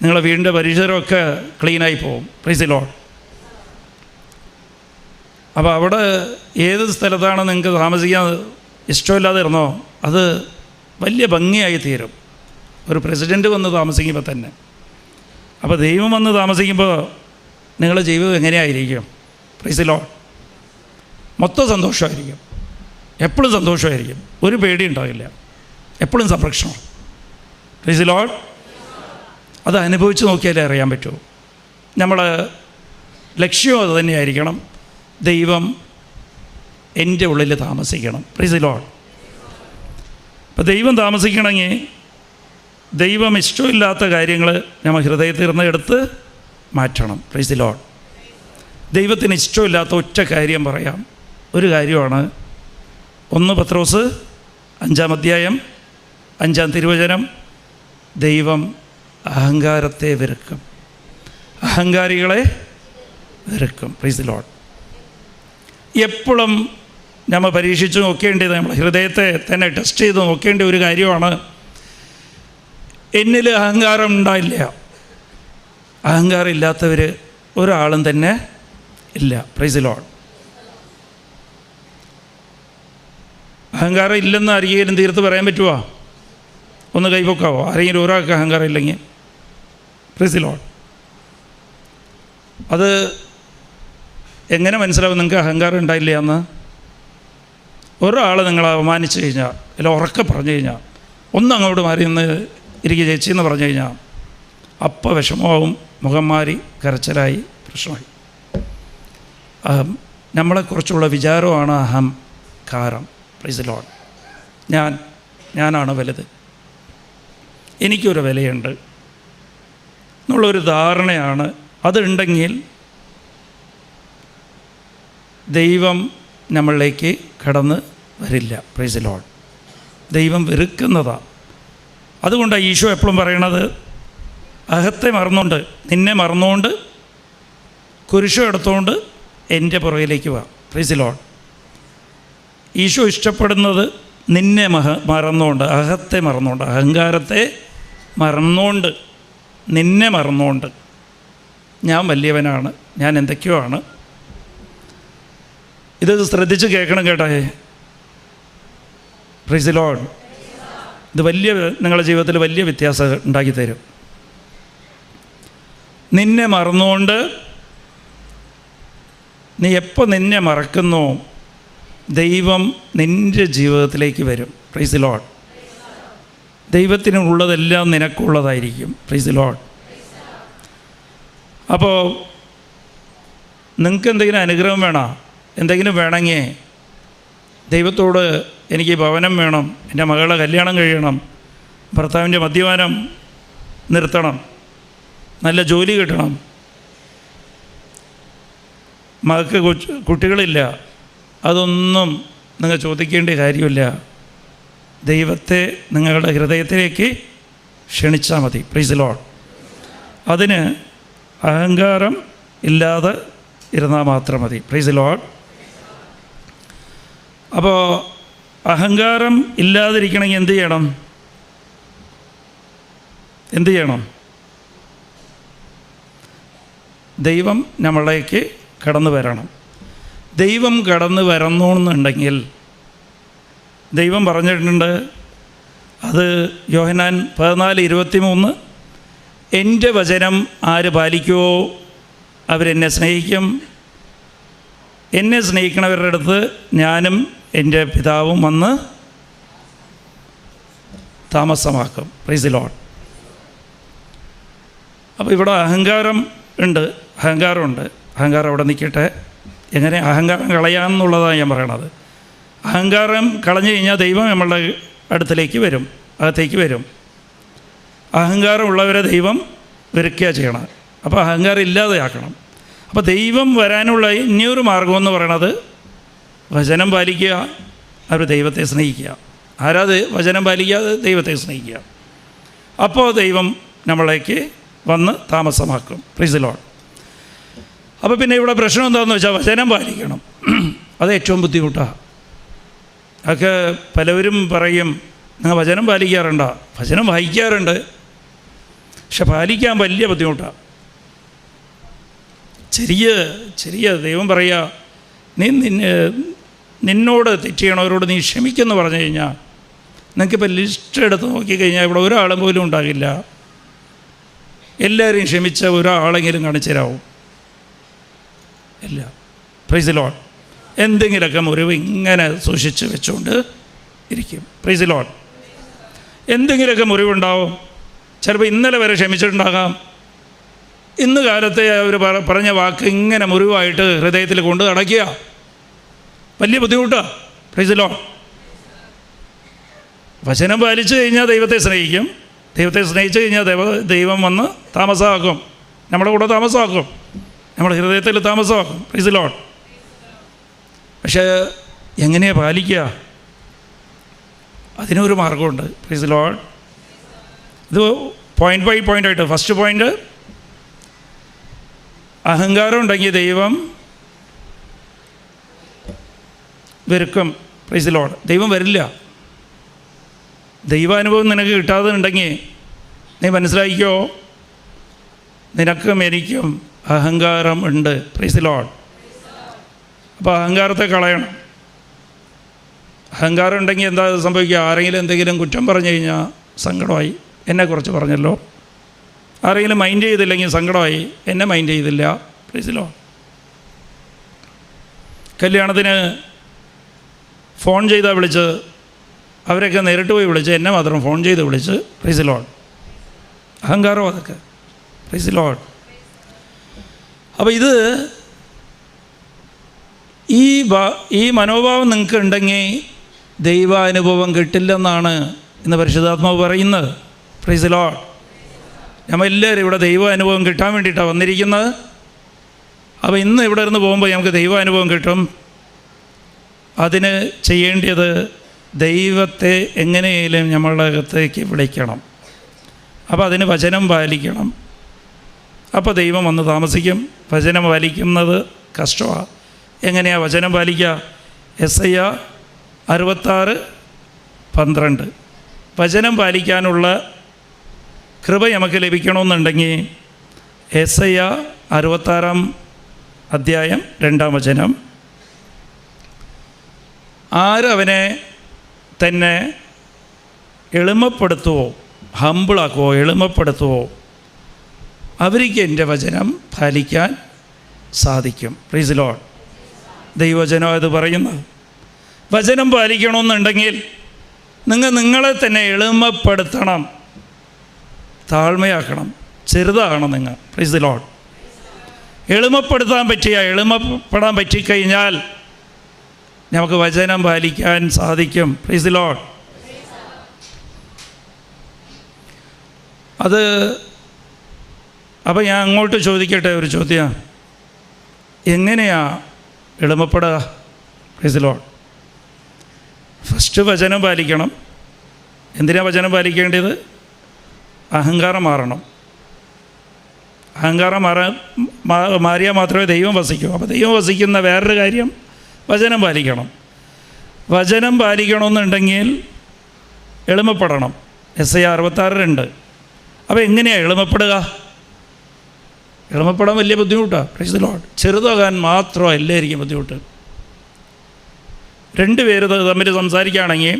നിങ്ങളെ വീടിൻ്റെ പരിസരമൊക്കെ ക്ലീനായി പോകും. Price the lord. അപ്പോൾ അവിടെ ഏത് സ്ഥലത്താണ് നിങ്ങൾക്ക് താമസിക്കാൻ ഇഷ്ടമില്ലാതെ ഇരുന്നോ അത് വലിയ ഭംഗിയായി തീരും ഒരു പ്രസിഡൻറ്റ് വന്ന് താമസിക്കുമ്പോൾ തന്നെ. അപ്പോൾ ദൈവം വന്ന് താമസിക്കുമ്പോൾ നിങ്ങളുടെ ജീവിതം എങ്ങനെയായിരിക്കും? Price the Lord. മൊത്തം സന്തോഷമായിരിക്കും, എപ്പോഴും സന്തോഷമായിരിക്കും, ഒരു പേടി ഉണ്ടാവില്ല, എപ്പോഴും സംരക്ഷണം. Price the lord. അത് അനുഭവിച്ച് നോക്കിയാലേ അറിയാൻ പറ്റൂ. നമ്മളെ ലക്ഷ്യവും അത് തന്നെയായിരിക്കണം. ദൈവം എൻ്റെ ഉള്ളിൽ താമസിക്കണം. Praise the lord. അപ്പോൾ ദൈവം താമസിക്കണമെങ്കിൽ ദൈവം ഇഷ്ടമില്ലാത്ത കാര്യങ്ങൾ നമ്മൾ ഹൃദയത്തിൽ നിന്ന് എടുത്ത് മാറ്റണം. Price the Lord. ദൈവത്തിന് ഇഷ്ടമില്ലാത്ത ഒറ്റ കാര്യം പറയാം. ഒരു കാര്യമാണ് 1 പത്രോസ് 5-ാം അധ്യായം 5-ാം തിരുവചനം. ദൈവം അഹങ്കാരത്തെ വെറുക്കും, അഹങ്കാരികളെ വെറുക്കും. Praise the lord. എപ്പോഴും നമ്മൾ പരീക്ഷിച്ച് നോക്കേണ്ടത്, നമ്മൾ ഹൃദയത്തെ തന്നെ ടെസ്റ്റ് ചെയ്ത് നോക്കേണ്ട ഒരു കാര്യമാണ്. എന്നിൽ അഹങ്കാരം ഉണ്ടായില്ല. അഹങ്കാരം ഇല്ലാത്തവർ ഒരാളും തന്നെ ഇല്ല. Price the Lord. അഹങ്കാരം ഇല്ലെന്ന് ആരെങ്കിലും തീർത്ത് പറയാൻ പറ്റുമോ? ഒന്ന് കൈപ്പൊക്കാവോ? ആരെങ്കിലും ഒരാൾക്ക് അഹങ്കാരം ഇല്ലെങ്കിൽ? Price the lord. അത് എങ്ങനെ മനസ്സിലാവും നിങ്ങൾക്ക് അഹങ്കാരം ഉണ്ടായില്ല എന്ന്? ഒരാൾ നിങ്ങളെ അവമാനിച്ച് കഴിഞ്ഞാൽ, അല്ല ഉറക്കെ പറഞ്ഞു കഴിഞ്ഞാൽ, അങ്ങോട്ട് മാറി നിന്ന് ഇരിക്കുക ചേച്ചി എന്ന് പറഞ്ഞു കഴിഞ്ഞാൽ അപ്പം വിഷമമാവും, മുഖം മാറി കരച്ചിലായി, പ്രശ്നമായി. നമ്മളെക്കുറിച്ചുള്ള വിചാരമാണ് അഹംകാരം. Praise the lord. ഞാനാണ് വലുത്, എനിക്കൊരു വിലയുണ്ട് എന്നുള്ളൊരു ധാരണയാണ്. അതുണ്ടെങ്കിൽ ദൈവം നമ്മളിലേക്ക് കടന്ന് വരില്ല. Price the Lord. ദൈവം വെറുക്കുന്നതാണ്. അതുകൊണ്ടാണ് ഈശോ എപ്പോഴും പറയണത്, അഹത്തെ മറന്നുകൊണ്ട്, നിന്നെ മറന്നുകൊണ്ട് കുരിശ് എടുത്തുകൊണ്ട് എൻ്റെ പുറകിലേക്ക് വാ. Price the lord. ഈശോ ഇഷ്ടപ്പെടുന്നത് നിന്നെ മറന്നുകൊണ്ട്, അഹത്തെ മറന്നുകൊണ്ട്, അഹങ്കാരത്തെ മറന്നുകൊണ്ട്, നിന്നെ മറന്നുകൊണ്ട്, ഞാൻ വലിയവനാണ്, ഞാൻ എന്തൊക്കെയോ ആണ്. ഇത് ശ്രദ്ധിച്ച് കേൾക്കണം കേട്ടേ. Praise the lord. ഇത് നിങ്ങളുടെ ജീവിതത്തിൽ വലിയ വ്യത്യാസം ഉണ്ടാക്കി തരും. നിന്നെ മറന്നുകൊണ്ട്, നീ എപ്പോൾ നിന്നെ മറക്കുന്നോ ദൈവം നിൻ്റെ ജീവിതത്തിലേക്ക് വരും. Praise the lord. ദൈവത്തിനുള്ളതെല്ലാം നിനക്കുള്ളതായിരിക്കും. Praise the lord. അപ്പോൾ നിങ്ങൾക്ക് എന്തെങ്കിലും അനുഗ്രഹം വേണം, എന്തെങ്കിലും വേണമെങ്കിൽ ദൈവത്തോട് എനിക്ക് ഭവനം വേണം, എൻ്റെ മകളുടെ കല്യാണം കഴിയണം, ഭർത്താവിൻ്റെ മദ്യപാനം നിർത്തണം, നല്ല ജോലി കിട്ടണം, മകൾക്ക് കുട്ടികളില്ല, അതൊന്നും നിങ്ങൾ ചോദിക്കേണ്ട കാര്യമില്ല. ദൈവത്തെ നിങ്ങളുടെ ഹൃദയത്തിലേക്ക് ക്ഷണിച്ചാൽ മതി. Price the Lord. അതിന് അഹങ്കാരം ഇല്ലാതെ ഇരുന്നാൽ മാത്രം മതി. Price the lord. അപ്പോൾ അഹങ്കാരം ഇല്ലാതിരിക്കണമെങ്കിൽ എന്ത് ചെയ്യണം? ദൈവം നമ്മളിലേക്ക് കടന്നു വരണം. ദൈവം കടന്നു വരണമെന്നുണ്ടെങ്കിൽ ദൈവം പറഞ്ഞിട്ടുണ്ട്, അത് യോഹന്നാൻ 14:23, എൻ്റെ വചനം ആര് പാലിക്കുമോ അവരെന്നെ സ്നേഹിക്കും, എന്നെ സ്നേഹിക്കണവരുടെ അടുത്ത് ഞാനും എൻ്റെ പിതാവും വന്ന് താമസമാക്കും. Price the lord. അപ്പോൾ ഇവിടെ അഹങ്കാരമുണ്ട്. അഹങ്കാരം അവിടെ നിൽക്കട്ടെ. എങ്ങനെ അഹങ്കാരം കളയാമെന്നുള്ളതാണ് ഞാൻ പറയണത്. അഹങ്കാരം കളഞ്ഞു കഴിഞ്ഞാൽ ദൈവം നമ്മളുടെ അടുത്തേക്ക് വരും. അഹങ്കാരമുള്ളവരെ ദൈവം വെറുക്കുക ചെയ്യണം. അപ്പോൾ അഹങ്കാരം ഇല്ലാതെയാക്കണം. അപ്പോൾ ദൈവം വരാനുള്ള ഇനിയൊരു മാർഗമെന്ന് പറയണത് വചനം പാലിക്കുക, അവർ ദൈവത്തെ സ്നേഹിക്കുക. ആരാത് വചനം പാലിക്കാതെ ദൈവത്തെ സ്നേഹിക്കുക. അപ്പോൾ ദൈവം നമ്മളേക്ക് വന്ന് താമസമാക്കും. Price the lord. അപ്പോൾ പിന്നെ ഇവിടെ പ്രശ്നം എന്താണെന്ന് വെച്ചാൽ വചനം പാലിക്കണം. അത് ഏറ്റവും ബുദ്ധിമുട്ടാണ്. അതൊക്കെ പലവരും പറയും, നിങ്ങൾ വചനം പാലിക്കാറുണ്ടോ? വചനം വായിക്കാറുണ്ട്, പക്ഷെ പാലിക്കാൻ വലിയ ബുദ്ധിമുട്ടാണ്. ചെറിയ ദൈവം പറയുക, നിന്നോട് തെറ്റ് ചെയ്യണവരോട് നീ ക്ഷമിക്കുമെന്ന് പറഞ്ഞു കഴിഞ്ഞാൽ നിങ്ങൾക്കിപ്പോൾ ലിസ്റ്റ് എടുത്ത് നോക്കിക്കഴിഞ്ഞാൽ ഇവിടെ ഒരാളും പോലും ഉണ്ടാകില്ല. എല്ലാവരെയും ക്ഷമിച്ച ഒരാളെങ്കിലും കാണിച്ചു തരാവും? ഇല്ല. Price the Lord. എന്തെങ്കിലുമൊക്കെ മുറിവ് ഇങ്ങനെ സൂക്ഷിച്ച് വെച്ചുകൊണ്ട് ഇരിക്കും. Price the Lord. എന്തെങ്കിലുമൊക്കെ മുറിവുണ്ടാവും. ചിലപ്പോൾ ഇന്നലെ വരെ ക്ഷമിച്ചിട്ടുണ്ടാകാം. ഇന്ന് കാലത്തെ അവർ പറഞ്ഞ വാക്ക് ഇങ്ങനെ മുറിവായിട്ട് ഹൃദയത്തിൽ കൊണ്ട് നടക്കുക. വലിയ ബുദ്ധിമുട്ടാണ്. Price the Lord. വചനം പാലിച്ചു കഴിഞ്ഞാൽ ദൈവത്തെ സ്നേഹിക്കും. ദൈവത്തെ സ്നേഹിച്ചു കഴിഞ്ഞാൽ ദൈവം വന്ന് താമസമാക്കും, നമ്മുടെ കൂടെ താമസമാക്കും, നമ്മുടെ ഹൃദയത്തിൽ താമസമാക്കും. Price the Lord. പക്ഷേ എങ്ങനെയാണ് പാലിക്കുക? അതിനൊരു മാർഗമുണ്ട്. Price the lord. ഇത് പോയിൻ്റ് ബൈ പോയിൻ്റായിട്ട്. ഫസ്റ്റ് പോയിൻ്റ്, അഹങ്കാരം ഉണ്ടെങ്കിൽ ദൈവം വെറുക്കും. Praise the Lord. ദൈവം വരില്ല. ദൈവാനുഭവം നിനക്ക് കിട്ടാതെ ഉണ്ടെങ്കിൽ നീ മനസ്സിലാക്കിക്കോ, നിനക്കും എനിക്കും അഹങ്കാരം ഉണ്ട്. Price the lord. അപ്പോൾ അഹങ്കാരത്തെ കളയണം. അഹങ്കാരം ഉണ്ടെങ്കിൽ എന്താ സംഭവിക്കുക? ആരെങ്കിലും എന്തെങ്കിലും കുറ്റം പറഞ്ഞു കഴിഞ്ഞാൽ സങ്കടമായി, എന്നെക്കുറിച്ച് പറഞ്ഞല്ലോ. ആരെങ്കിലും മൈൻഡ് ചെയ്തില്ലെങ്കിൽ സങ്കടമായി, എന്നെ മൈൻഡ് ചെയ്തില്ല. Price the Lord. കല്യാണത്തിന് ഫോൺ ചെയ്താൽ വിളിച്ച്, അവരൊക്കെ നേരിട്ട് പോയി വിളിച്ച്, എന്നെ മാത്രം ഫോൺ ചെയ്ത് വിളിച്ച്. Price the Lord. അഹങ്കാരം അതൊക്കെ. Price the lord. അപ്പോൾ ഇത് ഈ മനോഭാവം നിങ്ങൾക്ക് ഉണ്ടെങ്കിൽ ദൈവാനുഭവം കിട്ടില്ലെന്നാണ് ഇന്ന് പരിശുദ്ധാത്മാവ് പറയുന്നത്. Price the Lord. നമ്മളെല്ലാവരും ഇവിടെ ദൈവാനുഭവം കിട്ടാൻ വേണ്ടിയിട്ടാണ് വന്നിരിക്കുന്നത്. അപ്പോൾ ഇന്ന് ഇവിടെ നിന്ന് പോകുമ്പോൾ നമുക്ക് ദൈവാനുഭവം കിട്ടും. അതിന് ചെയ്യേണ്ടത് ദൈവത്തെ എങ്ങനെയും നമ്മളുടെ അകത്തേക്ക് വിളിക്കണം. അപ്പോൾ അതിന് വചനം പാലിക്കണം. അപ്പോൾ ദൈവം വന്ന് താമസിക്കും. വചനം പാലിക്കുന്നത് കഷ്ടമാണ്. എങ്ങനെയാണ് വചനം പാലിക്കുക? യെശയ്യാ 66:12. വചനം പാലിക്കാനുള്ള കൃപ നമുക്ക് ലഭിക്കണമെന്നുണ്ടെങ്കിൽ യെശയ്യാ 66:2 ആരവനെ തന്നെ എളിമപ്പെടുത്തുവോ, ഹമ്പിളാക്കുവോ, എളിമപ്പെടുത്തുവോ, അവർക്ക് എൻ്റെ വചനം പാലിക്കാൻ സാധിക്കും. Praise the Lord. ദൈവവചനം അത് പറയുന്നത്. വചനം പാലിക്കണമെന്നുണ്ടെങ്കിൽ നിങ്ങളെ തന്നെ എളിമപ്പെടുത്തണം, താഴ്മയാക്കണം, ചെറുതാകണം നിങ്ങൾ. Price the lord. എളിമപ്പെടാൻ പറ്റിക്കഴിഞ്ഞാൽ നമുക്ക് വചനം പാലിക്കാൻ സാധിക്കും. Praise the lord. അപ്പോൾ ഞാൻ അങ്ങോട്ട് ചോദിക്കട്ടെ ഒരു ചോദ്യം. എങ്ങനെയാ എളിമപ്പെടുക? Praise the lord. ഫസ്റ്റ് വചനം പാലിക്കണം. എന്തിനാണ് വചനം പാലിക്കേണ്ടത്? അഹങ്കാരം മാറണം. അഹങ്കാരം മാറിയാൽ മാത്രമേ ദൈവം വസിക്കൂ. അപ്പോൾ ദൈവം വസിക്കുന്ന വേറൊരു കാര്യം വചനം പാലിക്കണം. വചനം പാലിക്കണമെന്നുണ്ടെങ്കിൽ എളിമപ്പെടണം. യെശയ്യാ 66:2. അപ്പോൾ എങ്ങനെയാണ് എളിമപ്പെടുക? എളിമപ്പെടാൻ വലിയ ബുദ്ധിമുട്ടാണ്. Price the Lord. ചെറുതാകാൻ മാത്രം എല്ലായിരിക്കും ബുദ്ധിമുട്ട്. രണ്ട് പേര് തമ്മിൽ സംസാരിക്കുകയാണെങ്കിൽ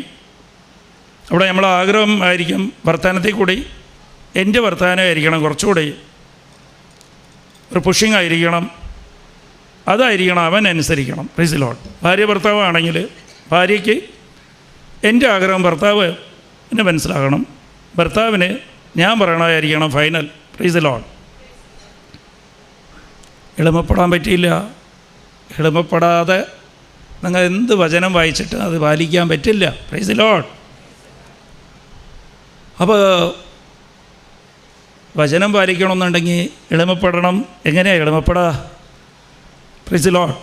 അവിടെ നമ്മളെ ആഗ്രഹം ആയിരിക്കും വർത്തമാനത്തിൽ കൂടി എൻ്റെ വർത്തമാനമായിരിക്കണം കുറച്ചുകൂടി ഒരു പുഷിങ് ആയിരിക്കണം, അതായിരിക്കണം, അവൻ അനുസരിക്കണം. Price the Lord. ഭാര്യ ഭർത്താവാണെങ്കിൽ ഭാര്യയ്ക്ക് എൻ്റെ ആഗ്രഹം ഭർത്താവ് എന്നെ മനസ്സിലാകണം, ഭർത്താവിന് ഞാൻ പറയണമായിരിക്കണം ഫൈനൽ. Praise the lord. എളിമപ്പെടാൻ പറ്റിയില്ല. എളിമപ്പെടാതെ നിങ്ങൾ എന്ത് വചനം വായിച്ചിട്ട് അത് പാലിക്കാൻ പറ്റില്ല. Praise the lord. അപ്പോൾ വചനം പാലിക്കണമെന്നുണ്ടെങ്കിൽ എളിമപ്പെടണം. എങ്ങനെയാണ് എളിമപ്പെടാ? Price the Lord.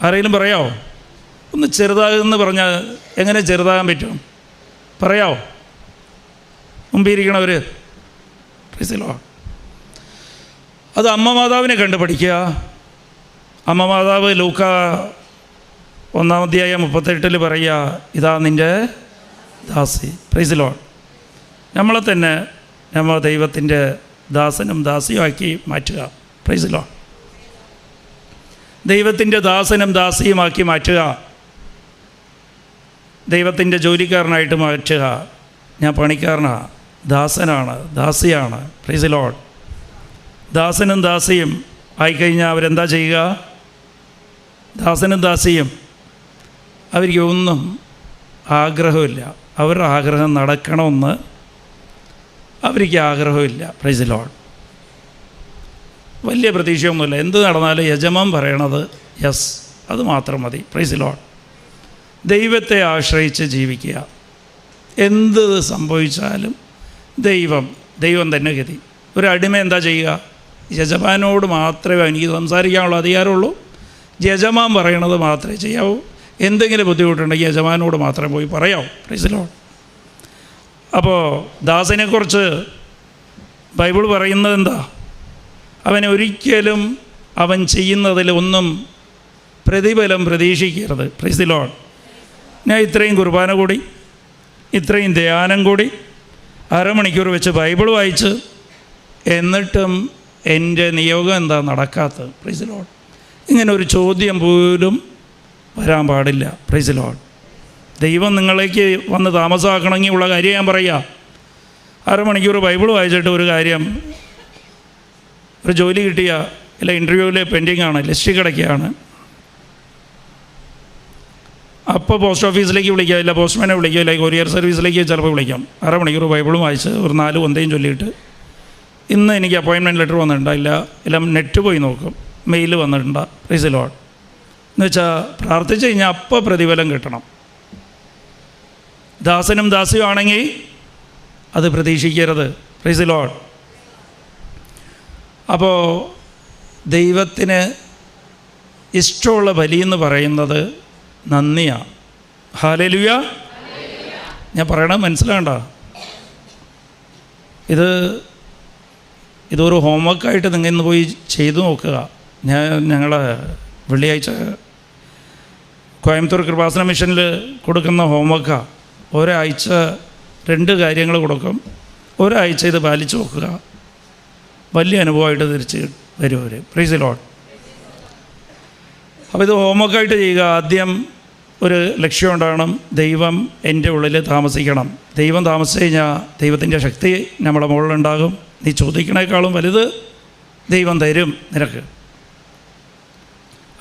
ആരെങ്കിലും പറയാമോ? ഒന്ന് ചെറുതാകുമെന്ന് പറഞ്ഞാൽ എങ്ങനെ ചെറുതാകാൻ പറ്റും? പറയാമോ? മുമ്പിരിക്കണവർ. Praise the lord. അത് അമ്മ മാതാവിനെ കണ്ട് പഠിക്കുക. അമ്മ മാതാവ് ലൂക്ക 1:38 പറയുക, ഇതാ നിൻ്റെ ദാസി. Praise the lord. നമ്മളെ തന്നെ നമ്മൾ ദൈവത്തിൻ്റെ ദാസനും ദാസിയുമാക്കി മാറ്റുക. Praise the lord. ദൈവത്തിൻ്റെ ദാസനും ദാസിയുമാക്കി മാറ്റുക. ദൈവത്തിൻ്റെ ജോലിക്കാരനായിട്ട് മാറ്റുക. ഞാൻ പണിക്കാരനാണ്, ദാസനാണ്, ദാസിയാണ്. Praise the lord. ദാസനും ദാസിയും ആയിക്കഴിഞ്ഞാൽ അവരെന്താ ചെയ്യുക? ദാസനും ദാസിയും അവർക്ക് ഒന്നും ആഗ്രഹമില്ല. അവരുടെ ആഗ്രഹം നടക്കണമെന്ന് അവർക്ക് ആഗ്രഹമില്ല. Praise the lord. വലിയ പ്രതീക്ഷയൊന്നുമില്ല. എന്ത് നടന്നാലും യജമാൻ പറയണത് യെസ്, അത് മാത്രം മതി. Price the Lord. ദൈവത്തെ ആശ്രയിച്ച് ജീവിക്കുക. എന്ത് സംഭവിച്ചാലും ദൈവം തന്നെ ഗതി. ഒരു അടിമ എന്താ ചെയ്യുക? യജമാനോട് മാത്രമേ എനിക്ക് സംസാരിക്കാനുള്ള അധികാരമുള്ളൂ. യജമാൻ പറയണത് മാത്രമേ ചെയ്യാവൂ. എന്തെങ്കിലും ബുദ്ധിമുട്ടുണ്ടെങ്കിൽ യജമാനോട് മാത്രമേ പോയി പറയാവൂ. Praise the lord. അപ്പോൾ ദാസനെക്കുറിച്ച് ബൈബിൾ പറയുന്നത് എന്താ? ഒരിക്കലും അവൻ ചെയ്യുന്നതിൽ ഒന്നും പ്രതിഫലം പ്രതീക്ഷിക്കരുത്. Price the Lord. ഞാൻ ഇത്രയും കുർബാന കൂടി, ഇത്രയും ധ്യാനം കൂടി, അരമണിക്കൂർ വെച്ച് ബൈബിൾ വായിച്ച്, എന്നിട്ടും എൻ്റെ നിയോഗം എന്താ നടക്കാത്തത്? Price the Lord. ഇങ്ങനെ ഒരു ചോദ്യം പോലും വരാൻ പാടില്ല. Price the Lord. ദൈവം നിങ്ങളേക്ക് വന്ന് താമസമാക്കണമെങ്കിൽ ഉള്ള കാര്യം ഞാൻ പറയുക. അരമണിക്കൂർ ബൈബിൾ വായിച്ചിട്ട് ഒരു കാര്യം, ഒരു ജോലി കിട്ടിയ ഇല്ല, ഇൻ്റർവ്യൂവിൽ പെൻഡിങ് ആണ്, ലിസ്റ്റ് കിടക്കുകയാണ്. അപ്പോൾ പോസ്റ്റ് ഓഫീസിലേക്ക് വിളിക്കുക, ഇല്ല പോസ്റ്റ്മാനെ വിളിക്കുക, ഇല്ല കൊറിയർ സർവീസിലേക്ക് ചിലപ്പോൾ വിളിക്കാം. അരമണിക്കൂർ ബൈബിളും വായിച്ച് ഒരു 4 ഒന്തയും ചൊല്ലിയിട്ട്, ഇന്ന് എനിക്ക് അപ്പോയിൻമെൻറ്റ് ലെറ്റർ വന്നിട്ടുണ്ടായില്ല, എല്ലാം നെറ്റ് പോയി നോക്കും, മെയിൽ വന്നിട്ടുണ്ടോ? Price the Lord. എന്ന് വെച്ചാൽ പ്രാർത്ഥിച്ച് കഴിഞ്ഞാൽ അപ്പോൾ പ്രതിഫലം കിട്ടണം. ദാസനും ദാസിയും ആണെങ്കിൽ അത് പ്രതീക്ഷിക്കരുത്. Price the lord. അപ്പോൾ ദൈവത്തിന് ഇഷ്ടമുള്ള ബലിയെന്ന് പറയുന്നത് നന്ദിയാണ്. ഹല്ലേലൂയ. ഞാൻ പറയണത് മനസ്സിലാകണ്ട. ഇതൊരു ഹോംവർക്കായിട്ട് നിങ്ങൾ ഇന്ന് പോയി ചെയ്തു നോക്കുക. ഞങ്ങൾ വെള്ളിയാഴ്ച കോയമ്പത്തൂർ കൃപാസന മിഷനിൽ കൊടുക്കുന്ന ഹോംവർക്കാണ്. ഒരാഴ്ച 2 കാര്യങ്ങൾ കൊടുക്കും. ഒരാഴ്ച ഇത് പാലിച്ച് നോക്കുക. വലിയ അനുഭവമായിട്ട് തിരിച്ച് വരും അവർ. Price the lord. അപ്പോൾ ഇത് ഹോംവർക്കായിട്ട് ചെയ്യുക. ആദ്യം ഒരു ലക്ഷ്യം ഉണ്ടാകണം. ദൈവം എൻ്റെ ഉള്ളിൽ താമസിക്കണം. ദൈവം താമസിച്ച് കഴിഞ്ഞാൽ ദൈവത്തിൻ്റെ ശക്തി നമ്മുടെ മുകളിലുണ്ടാകും. നീ ചോദിക്കണേക്കാളും വലുത് ദൈവം തരും നിനക്ക്.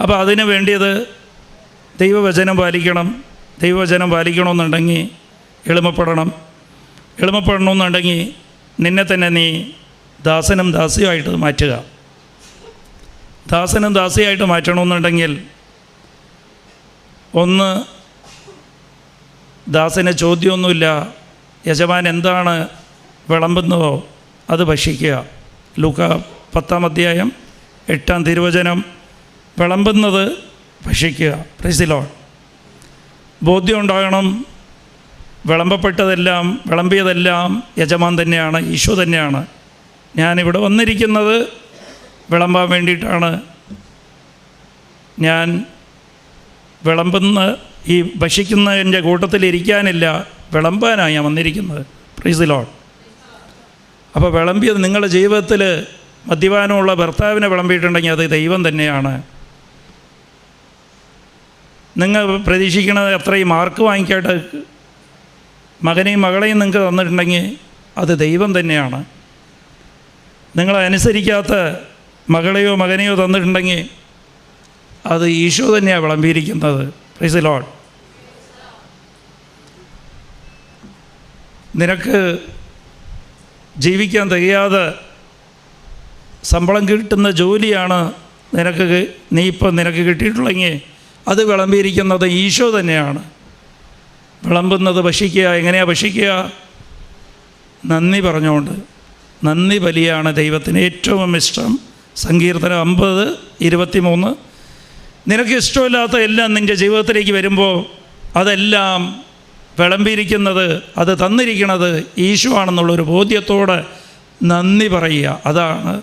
അപ്പോൾ അതിന് വേണ്ടിയത് ദൈവവചനം പാലിക്കണം. ദൈവവചനം പാലിക്കണമെന്നുണ്ടെങ്കിൽ എളിമപ്പെടണമെന്നുണ്ടെങ്കിൽ നിന്നെ തന്നെ നീ ദാസനും ദാസിയുമായിട്ട് മാറ്റുക. ദാസനും ദാസിയായിട്ട് മാറ്റണമെന്നുണ്ടെങ്കിൽ ഒന്ന്, ദാസന് ചോദ്യമൊന്നുമില്ല. യജമാൻ എന്താണ് വിളമ്പുന്നതോ അത് ഭക്ഷിക്കുക. ലൂക്ക 10:8 വിളമ്പുന്നത് ഭക്ഷിക്കുക. Praise the lord. ബോധ്യം ഉണ്ടാകണം. വിളമ്പിയതെല്ലാം യജമാൻ തന്നെയാണ്, ഈശോ തന്നെയാണ്. ഞാനിവിടെ വന്നിരിക്കുന്നത് വിളമ്പാൻ വേണ്ടിയിട്ടാണ്. ഞാൻ വിളമ്പുന്ന ഈ ഭക്ഷിക്കുന്നതിൻ്റെ കൂട്ടത്തിലിരിക്കാനില്ല, വിളമ്പാനാണ് ഞാൻ വന്നിരിക്കുന്നത്. Price the lord. അപ്പോൾ വിളമ്പിയത് നിങ്ങളുടെ ജീവിതത്തിൽ മദ്യപാനമുള്ള ഭർത്താവിനെ വിളമ്പിയിട്ടുണ്ടെങ്കിൽ അത് ദൈവം തന്നെയാണ്. നിങ്ങൾ പ്രതീക്ഷിക്കുന്നത് അത്രയും മാർക്ക് വാങ്ങിക്കാട്ട് മകനെയും മകളെയും നിങ്ങൾക്ക് തന്നിട്ടുണ്ടെങ്കിൽ അത് ദൈവം തന്നെയാണ്. നിങ്ങളനുസരിക്കാത്ത മകളെയോ മകനെയോ തന്നിട്ടുണ്ടെങ്കിൽ അത് ഈശോ തന്നെയാണ് വിളമ്പിയിരിക്കുന്നത്. Price the Lord. നിനക്ക് ജീവിക്കാൻ തികയാതെ ശമ്പളം കിട്ടുന്ന ജോലിയാണ് നിനക്ക് കിട്ടിയിട്ടുള്ളെങ്കിൽ അത് വിളമ്പിയിരിക്കുന്നത് ഈശോ തന്നെയാണ്. വിളമ്പുന്നത് ഭക്ഷിക്കുക. എങ്ങനെയാണ് ഭക്ഷിക്കുക? നന്ദി പറഞ്ഞുകൊണ്ട്. നന്ദി ബലിയാണ് ദൈവത്തിന് ഏറ്റവും ഇഷ്ടം. സങ്കീർത്തനം 50:23. നിനക്ക് ഇഷ്ടമില്ലാത്ത എല്ലാം നിൻ്റെ ജീവിതത്തിലേക്ക് വരുമ്പോൾ അതെല്ലാം വിളമ്പിയിരിക്കുന്നത്, അത് തന്നിരിക്കുന്നത് ഈശോ ആണെന്നുള്ളൊരു ബോധ്യത്തോടെ നന്ദി പറയുക. അതാണ്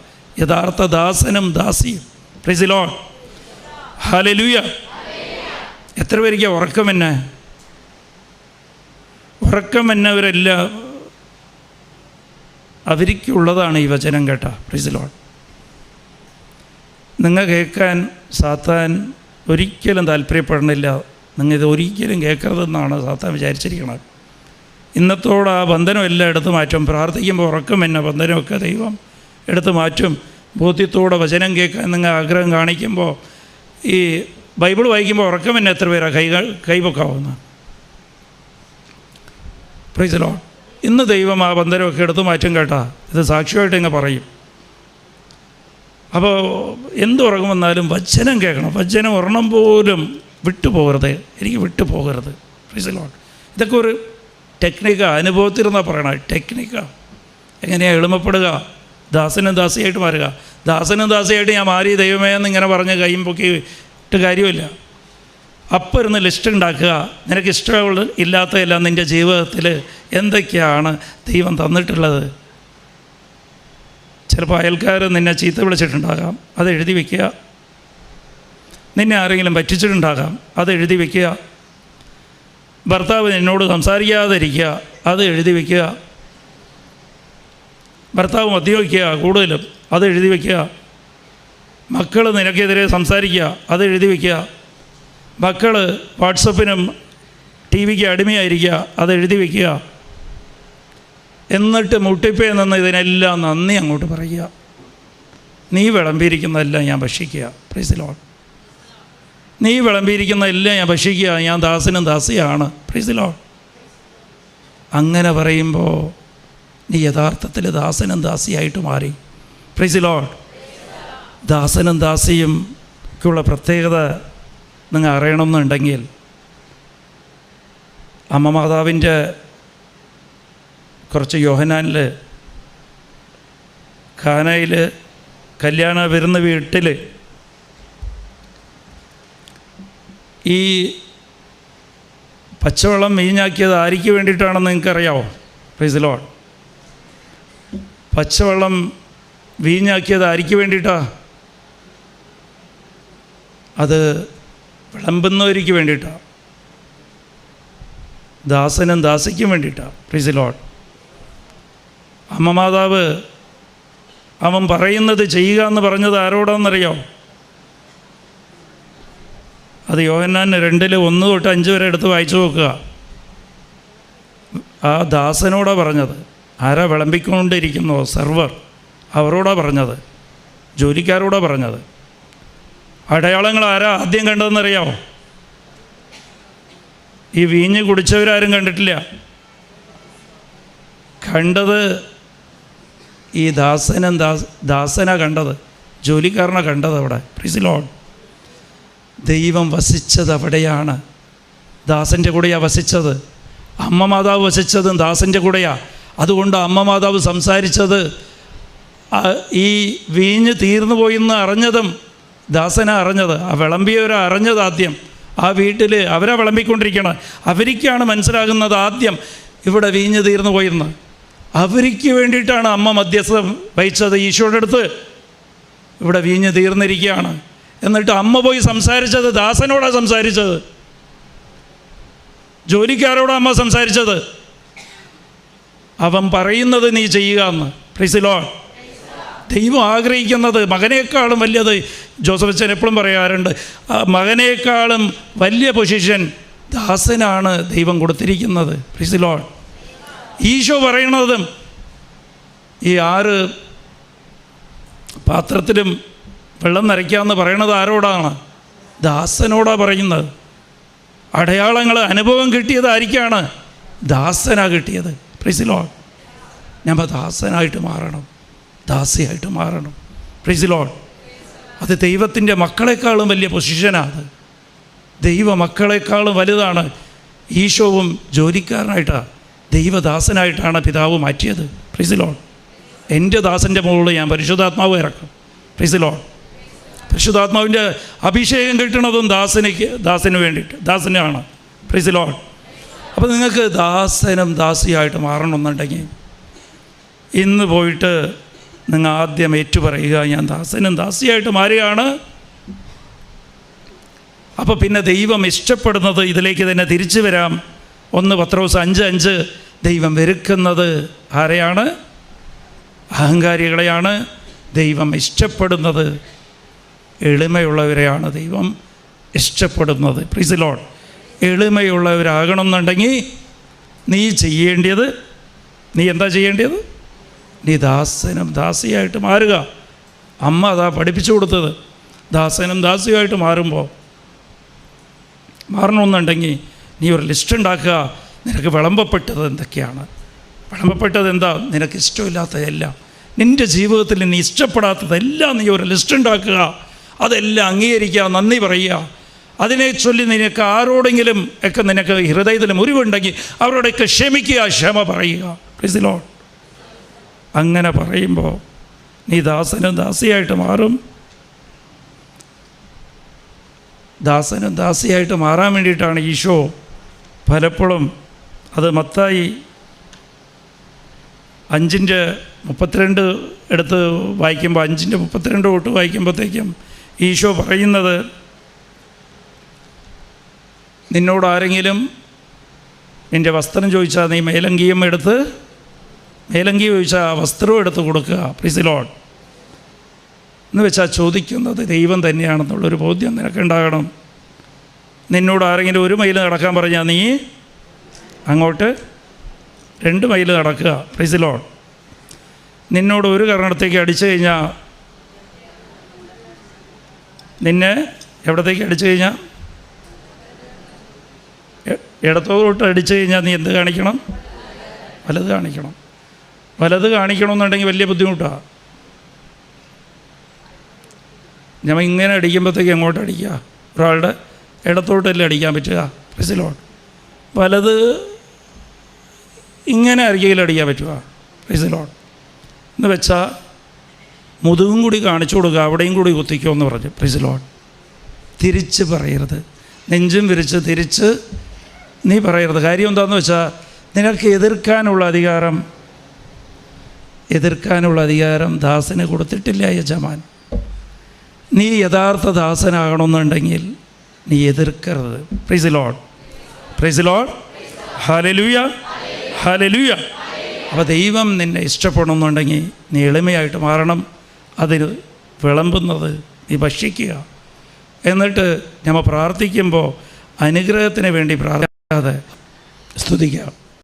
യഥാർത്ഥ ദാസനും ദാസിയും. Praise the lord. ഹല്ലേലൂയ. എത്ര പേർക്ക് ഉറക്കമെന്നവരെല്ലാം അവർക്കുള്ളതാണ് ഈ വചനം കേട്ട. Praise the lord. നിങ്ങൾ കേൾക്കാൻ സാത്താൻ ഒരിക്കലും താല്പര്യപ്പെടുന്നില്ല. നിങ്ങൾ ഇത് ഒരിക്കലും കേൾക്കരുതെന്നാണ് സാത്താൻ വിചാരിച്ചിരിക്കുന്നത്. ഇന്നത്തോടെ ആ ബന്ധനം എല്ലാം എടുത്തു മാറ്റും. പ്രാർത്ഥിക്കുമ്പോൾ ഉറക്കം എന്ന ബന്ധനമൊക്കെ ദൈവം എടുത്തു മാറ്റും. ബോധ്യത്തോടെ വചനം കേൾക്കാൻ നിങ്ങൾ ആഗ്രഹം കാണിക്കുമ്പോൾ, ഈ ബൈബിൾ വായിക്കുമ്പോൾ ഉറക്കം എന്നെ എത്ര പേരാണ് കൈപൊക്കാവുന്ന? Price the Lord. ഇന്ന് ദൈവം ആ ബന്ധനമൊക്കെ എടുത്തു മാറ്റും കേട്ടാ. ഇത് സാക്ഷ്യമായിട്ട് ഇങ്ങ് പറയും. അപ്പോൾ എന്തുറക്കം വന്നാലും വചനം കേൾക്കണം. വചനം ഒരെണ്ണം പോലും വിട്ടുപോകരുത്. എനിക്ക് വിട്ടുപോകരുത്. Price the Lord. ഇതൊക്കെ ഒരു ടെക്നിക്കാണ്. അനുഭവത്തിരുന്നാൽ പറയണ ടെക്നിക്കാണ്. എങ്ങനെയാണ് എളിമപ്പെടുക, ദാസനും ദാസിയായിട്ട് മാറുക. ദാസനും ദാസിയായിട്ട് ഞാൻ മാറി ദൈവമേ എന്നിങ്ങനെ പറഞ്ഞ് കൈയും പൊക്കി ഇട്ട് കാര്യമില്ല. അപ്പം ഇരുന്ന് ലിസ്റ്റ് ഉണ്ടാക്കുക. നിനക്ക് ഇഷ്ടമുള്ള ഇല്ലാത്തതെല്ലാം നിൻ്റെ ജീവിതത്തിൽ എന്തൊക്കെയാണ് ദൈവം തന്നിട്ടുള്ളത്. ചിലപ്പോൾ അയൽക്കാർ നിന്നെ ചീത്ത വിളിച്ചിട്ടുണ്ടാകാം, അത് എഴുതി വയ്ക്കുക. നിന്നെ ആരെങ്കിലും പറ്റിച്ചിട്ടുണ്ടാകാം, അത് എഴുതി വയ്ക്കുക. ഭർത്താവ് നിന്നോട് സംസാരിക്കാതിരിക്കുക, അത് എഴുതി വയ്ക്കുക. ഭർത്താവ് മദ്യപിക്കുക കൂടുതലും, അത് എഴുതി വയ്ക്കുക. മക്കൾ നിനക്കെതിരെ സംസാരിക്കുക, അത് എഴുതി വയ്ക്കുക. മക്കൾ വാട്സപ്പിനും ടി വിക്ക് അടിമയായിരിക്കുക, അത് എഴുതി വയ്ക്കുക. എന്നിട്ട് മുട്ടിപ്പേ നിന്ന് ഇതിനെല്ലാം നന്ദി അങ്ങോട്ട് പറയുക. നീ വിളമ്പിയിരിക്കുന്നതെല്ലാം ഞാൻ ഭക്ഷിക്കുക. Praise the Lord. നീ വിളമ്പിയിരിക്കുന്നതെല്ലാം ഞാൻ ഭക്ഷിക്കുക. ഞാൻ ദാസനും ദാസിയാണ്. Praise the lord. അങ്ങനെ പറയുമ്പോൾ നീ യഥാർത്ഥത്തിൽ ദാസനും ദാസിയായിട്ട് മാറി. Praise the lord. ദാസനും ദാസിയുംക്കുള്ള പ്രത്യേകത നിങ്ങൾ അറിയണമെന്നുണ്ടെങ്കിൽ, അമ്മ മാതാവിൻ്റെ കുറച്ച് യോഹന്നാനിൽ ഖാനയിൽ കല്യാണ വിരുന്ന് വീട്ടിൽ ഈ പച്ചവെള്ളം വീഞ്ഞാക്കിയത് ആർക്ക് വേണ്ടിയിട്ടാണെന്ന് നിങ്ങൾക്കറിയാമോ? Price the Lord. പച്ചവെള്ളം വീഞ്ഞാക്കിയത് ആർക്ക് വേണ്ടിയിട്ടാണ്? അത് വിളമ്പുന്നവർക്ക് വേണ്ടിയിട്ടാണ്. ദാസനും ദാസിക്കും വേണ്ടിയിട്ടാണ്. Price the Lord. അമ്മ മാതാവ് അവൻ പറയുന്നത് ചെയ്യുക എന്ന് പറഞ്ഞത് ആരോടാണെന്നറിയോ? അത് യോഹന്നാൻ 2:1-5 വരെ എടുത്ത് വായിച്ചു നോക്കുക. ആ ദാസനോടാണ് പറഞ്ഞത്. ആരാ വിളമ്പിക്കൊണ്ടിരിക്കുന്നോ? സെർവർ. അവരോടാണ് പറഞ്ഞത്. ജോലിക്കാരോടാണ് പറഞ്ഞത്. അടയാളങ്ങൾ ആരാ ആദ്യം കണ്ടതെന്നറിയാമോ? ഈ വീഞ്ഞ് കുടിച്ചവരാരും കണ്ടിട്ടില്ല. കണ്ടത് ഈ ദാസനാ കണ്ടത്, ജോലിക്കാരനാണ് കണ്ടത് അവിടെ. Price the Lord. ദൈവം വസിച്ചത് അവിടെയാണ്. ദാസൻ്റെ കൂടെയാണ് വസിച്ചത്. അമ്മ മാതാവ് വസിച്ചതും ദാസൻ്റെ കൂടെയാണ്. അതുകൊണ്ട് അമ്മ മാതാവ് സംസാരിച്ചത്, ഈ വീഞ്ഞ് തീർന്നു പോയിന്ന് അറിഞ്ഞതും ദാസനാ അറിഞ്ഞത്. ആ വിളമ്പിയവരാ അറിഞ്ഞത് ആദ്യം. ആ വീട്ടിൽ അവരാ വിളമ്പിക്കൊണ്ടിരിക്കണം. അവർക്കാണ് മനസ്സിലാകുന്നത് ആദ്യം ഇവിടെ വീഞ്ഞ് തീർന്നു പോയിരുന്ന്. അവർക്ക് വേണ്ടിയിട്ടാണ് അമ്മ മധ്യസ്ഥം വഹിച്ചത് ഈശോയുടെ അടുത്ത്. ഇവിടെ വീഞ്ഞ് തീർന്നിരിക്കുകയാണ്. എന്നിട്ട് അമ്മ പോയി സംസാരിച്ചത് ദാസനോടാണ് സംസാരിച്ചത്. ജോലിക്കാരോടാണ് അമ്മ സംസാരിച്ചത്. അവൻ പറയുന്നത് നീ ചെയ്യുക എന്ന്. Price the Lord. ദൈവം ആഗ്രഹിക്കുന്നത് മകനേക്കാളും വലിയത്. ജോസഫ് അച്ഛൻ എപ്പോഴും പറയാറുണ്ട്, മകനേക്കാളും വലിയ പൊസിഷൻ ദാസനാണ് ദൈവം കൊടുത്തിരിക്കുന്നത്. Praise the lord. ഈശോ പറയണതും ഈ 6 പാത്രത്തിലും വെള്ളം നിറയ്ക്കാമെന്ന് പറയണത് ആരോടാണ്? ദാസനോടാണ് പറയുന്നത്. അടയാളങ്ങൾ അനുഭവം കിട്ടിയത് ആർക്കാണ്? ദാസനാ കിട്ടിയത്. Price the Lord. നമ്മൾ ദാസനായിട്ട് മാറണം, ദാസിയായിട്ട് മാറണം. Price the lord. അത് ദൈവത്തിൻ്റെ മക്കളെക്കാളും വലിയ പൊസിഷനാണ് അത്. ദൈവമക്കളെക്കാളും വലുതാണ്. ഈശോവും ജോലിക്കാരനായിട്ടാണ്, ദൈവദാസനായിട്ടാണ് പിതാവ് മാറ്റിയത്. Price the Lord. എൻ്റെ ദാസൻ്റെ മുകളിൽ ഞാൻ പരിശുദ്ധാത്മാവ് ഇറക്കും. Price the Lord. പരിശുദ്ധാത്മാവിൻ്റെ അഭിഷേകം കിട്ടണതും ദാസന് വേണ്ടിയിട്ട്, ദാസനാണ്. Price the lord. അപ്പോൾ നിങ്ങൾക്ക് ദാസനും ദാസിയായിട്ട് മാറണമെന്നുണ്ടെങ്കിൽ ഇന്ന് പോയിട്ട് നിങ്ങൾ ആദ്യം ഏറ്റുപറയുക, ഞാൻ ദാസനും ദാസിയായിട്ട് മാറുകയാണ്. അപ്പോൾ പിന്നെ ദൈവം ഇഷ്ടപ്പെടുന്നത്, ഇതിലേക്ക് തന്നെ തിരിച്ചു വരാം. 1 പത്രോസ് 5:5, ദൈവം വെറുക്കുന്നത് ആരെയാണ്? അഹങ്കാരികളെയാണ്. ദൈവം ഇഷ്ടപ്പെടുന്നത് എളിമയുള്ളവരെയാണ് ദൈവം ഇഷ്ടപ്പെടുന്നത്. Price the Lord. എളിമയുള്ളവരാകണമെന്നുണ്ടെങ്കിൽ നീ ചെയ്യേണ്ടത്, നീ എന്താ ചെയ്യേണ്ടത്? നീ ദാസനും ദാസിയായിട്ട് മാറുക. അമ്മ അതാ പഠിപ്പിച്ചു കൊടുത്തത്. ദാസനും ദാസിയായിട്ട് മാറണമെന്നുണ്ടെങ്കിൽ നീ ഒരു ലിസ്റ്റ് ഉണ്ടാക്കുക. നിനക്ക് വിളമ്പപ്പെട്ടത് എന്തൊക്കെയാണ്? വിളമ്പപ്പെട്ടത് എന്താ? നിനക്ക് ഇഷ്ടമില്ലാത്തതെല്ലാം, നിൻ്റെ ജീവിതത്തിൽ നീ ഇഷ്ടപ്പെടാത്തതെല്ലാം നീ ഒരു ലിസ്റ്റ് ഉണ്ടാക്കുക. അതെല്ലാം അംഗീകരിക്കുക, നന്ദി പറയുക. അതിനെ ചൊല്ലി നിനക്ക് ആരോടെങ്കിലും ഒക്കെ നിനക്ക് ഹൃദയത്തിൽ മുറിവുണ്ടെങ്കിൽ അവരോടൊക്കെ ക്ഷമിക്കുക, ക്ഷമ പറയുക. Price the lord. അങ്ങനെ പറയുമ്പോൾ നീ ദാസനും ദാസിയായിട്ട് മാറും. ദാസനും ദാസിയായിട്ട് മാറാൻ വേണ്ടിയിട്ടാണ് ഈശോ പലപ്പോഴും, അത് മത്തായി 5:32 എടുത്ത് വായിക്കുമ്പോൾ, 5:32 തൊട്ട് വായിക്കുമ്പോഴത്തേക്കും ഈശോ പറയുന്നത്, നിന്നോട് ആരെങ്കിലും നിൻ്റെ വസ്ത്രം ചോദിച്ചാൽ നീ മേലങ്കി ചോദിച്ചാൽ ആ വസ്ത്രവും എടുത്ത് കൊടുക്കുക. Price the Lord. എന്ന് വെച്ചാൽ ചോദിക്കുന്നത് ദൈവം തന്നെയാണെന്നുള്ളൊരു ബോധ്യം നിനക്കുണ്ടാകണം. നിന്നോട് ആരെങ്കിലും 1 മൈൽ നടക്കാൻ പറഞ്ഞാൽ നീ അങ്ങോട്ട് 2 മൈൽ നടക്കുക. Price the Lord. നിന്നോട് ഒരു കർണത്തേക്ക് അടിച്ചു കഴിഞ്ഞാൽ, നിന്നെ എവിടത്തേക്ക് അടിച്ചു കഴിഞ്ഞാൽ, ഇടത്തോട്ട് അടിച്ചു കഴിഞ്ഞാൽ നീ എന്ത് കാണിക്കണം? വലത് കാണിക്കണം. വലത് കാണിക്കണമെന്നുണ്ടെങ്കിൽ വലിയ ബുദ്ധിമുട്ടാണ്. ഞാൻ ഇങ്ങനെ അടിക്കുമ്പോഴത്തേക്ക് എങ്ങോട്ട് അടിക്കുക? ഒരാളുടെ ഇടത്തോട്ടല്ലേ അടിക്കാൻ പറ്റുക? Price the Lord. വലത് ഇങ്ങനെ ആർക്കെങ്കിലും അടിക്കാൻ പറ്റുക? Price the Lord. എന്ന് വെച്ചാൽ മുതുകും കൂടി കാണിച്ചു കൊടുക്കുക, അവിടെയും കൂടി കുത്തിക്കോ എന്ന് പറഞ്ഞു. Price the Lord. തിരിച്ച് പറയരുത്, നെഞ്ചും വിരിച്ച് തിരിച്ച് നീ പറയരുത്. കാര്യം എന്താണെന്ന് വെച്ചാൽ നിനക്ക് എതിർക്കാനുള്ള അധികാരം ദാസന് കൊടുത്തിട്ടില്ല യജമാൻ. നീ യഥാർത്ഥ ദാസനാകണമെന്നുണ്ടെങ്കിൽ നീ എതിർക്കരുത്. Praise the lord. Praise the lord. Hallelujah, hallelujah. അപ്പോൾ ദൈവം നിന്നെ ഇഷ്ടപ്പെടണമെന്നുണ്ടെങ്കിൽ നീ എളിമയായിട്ട് മാറണം. അതിന് വിളമ്പുന്നത് നീ ഭക്ഷിക്കുക. എന്നിട്ട് നമ്മൾ പ്രാർത്ഥിക്കുമ്പോൾ അനുഗ്രഹത്തിന് വേണ്ടി പ്രാർത്ഥിക്കാതെ സ്തുതിക്കുക.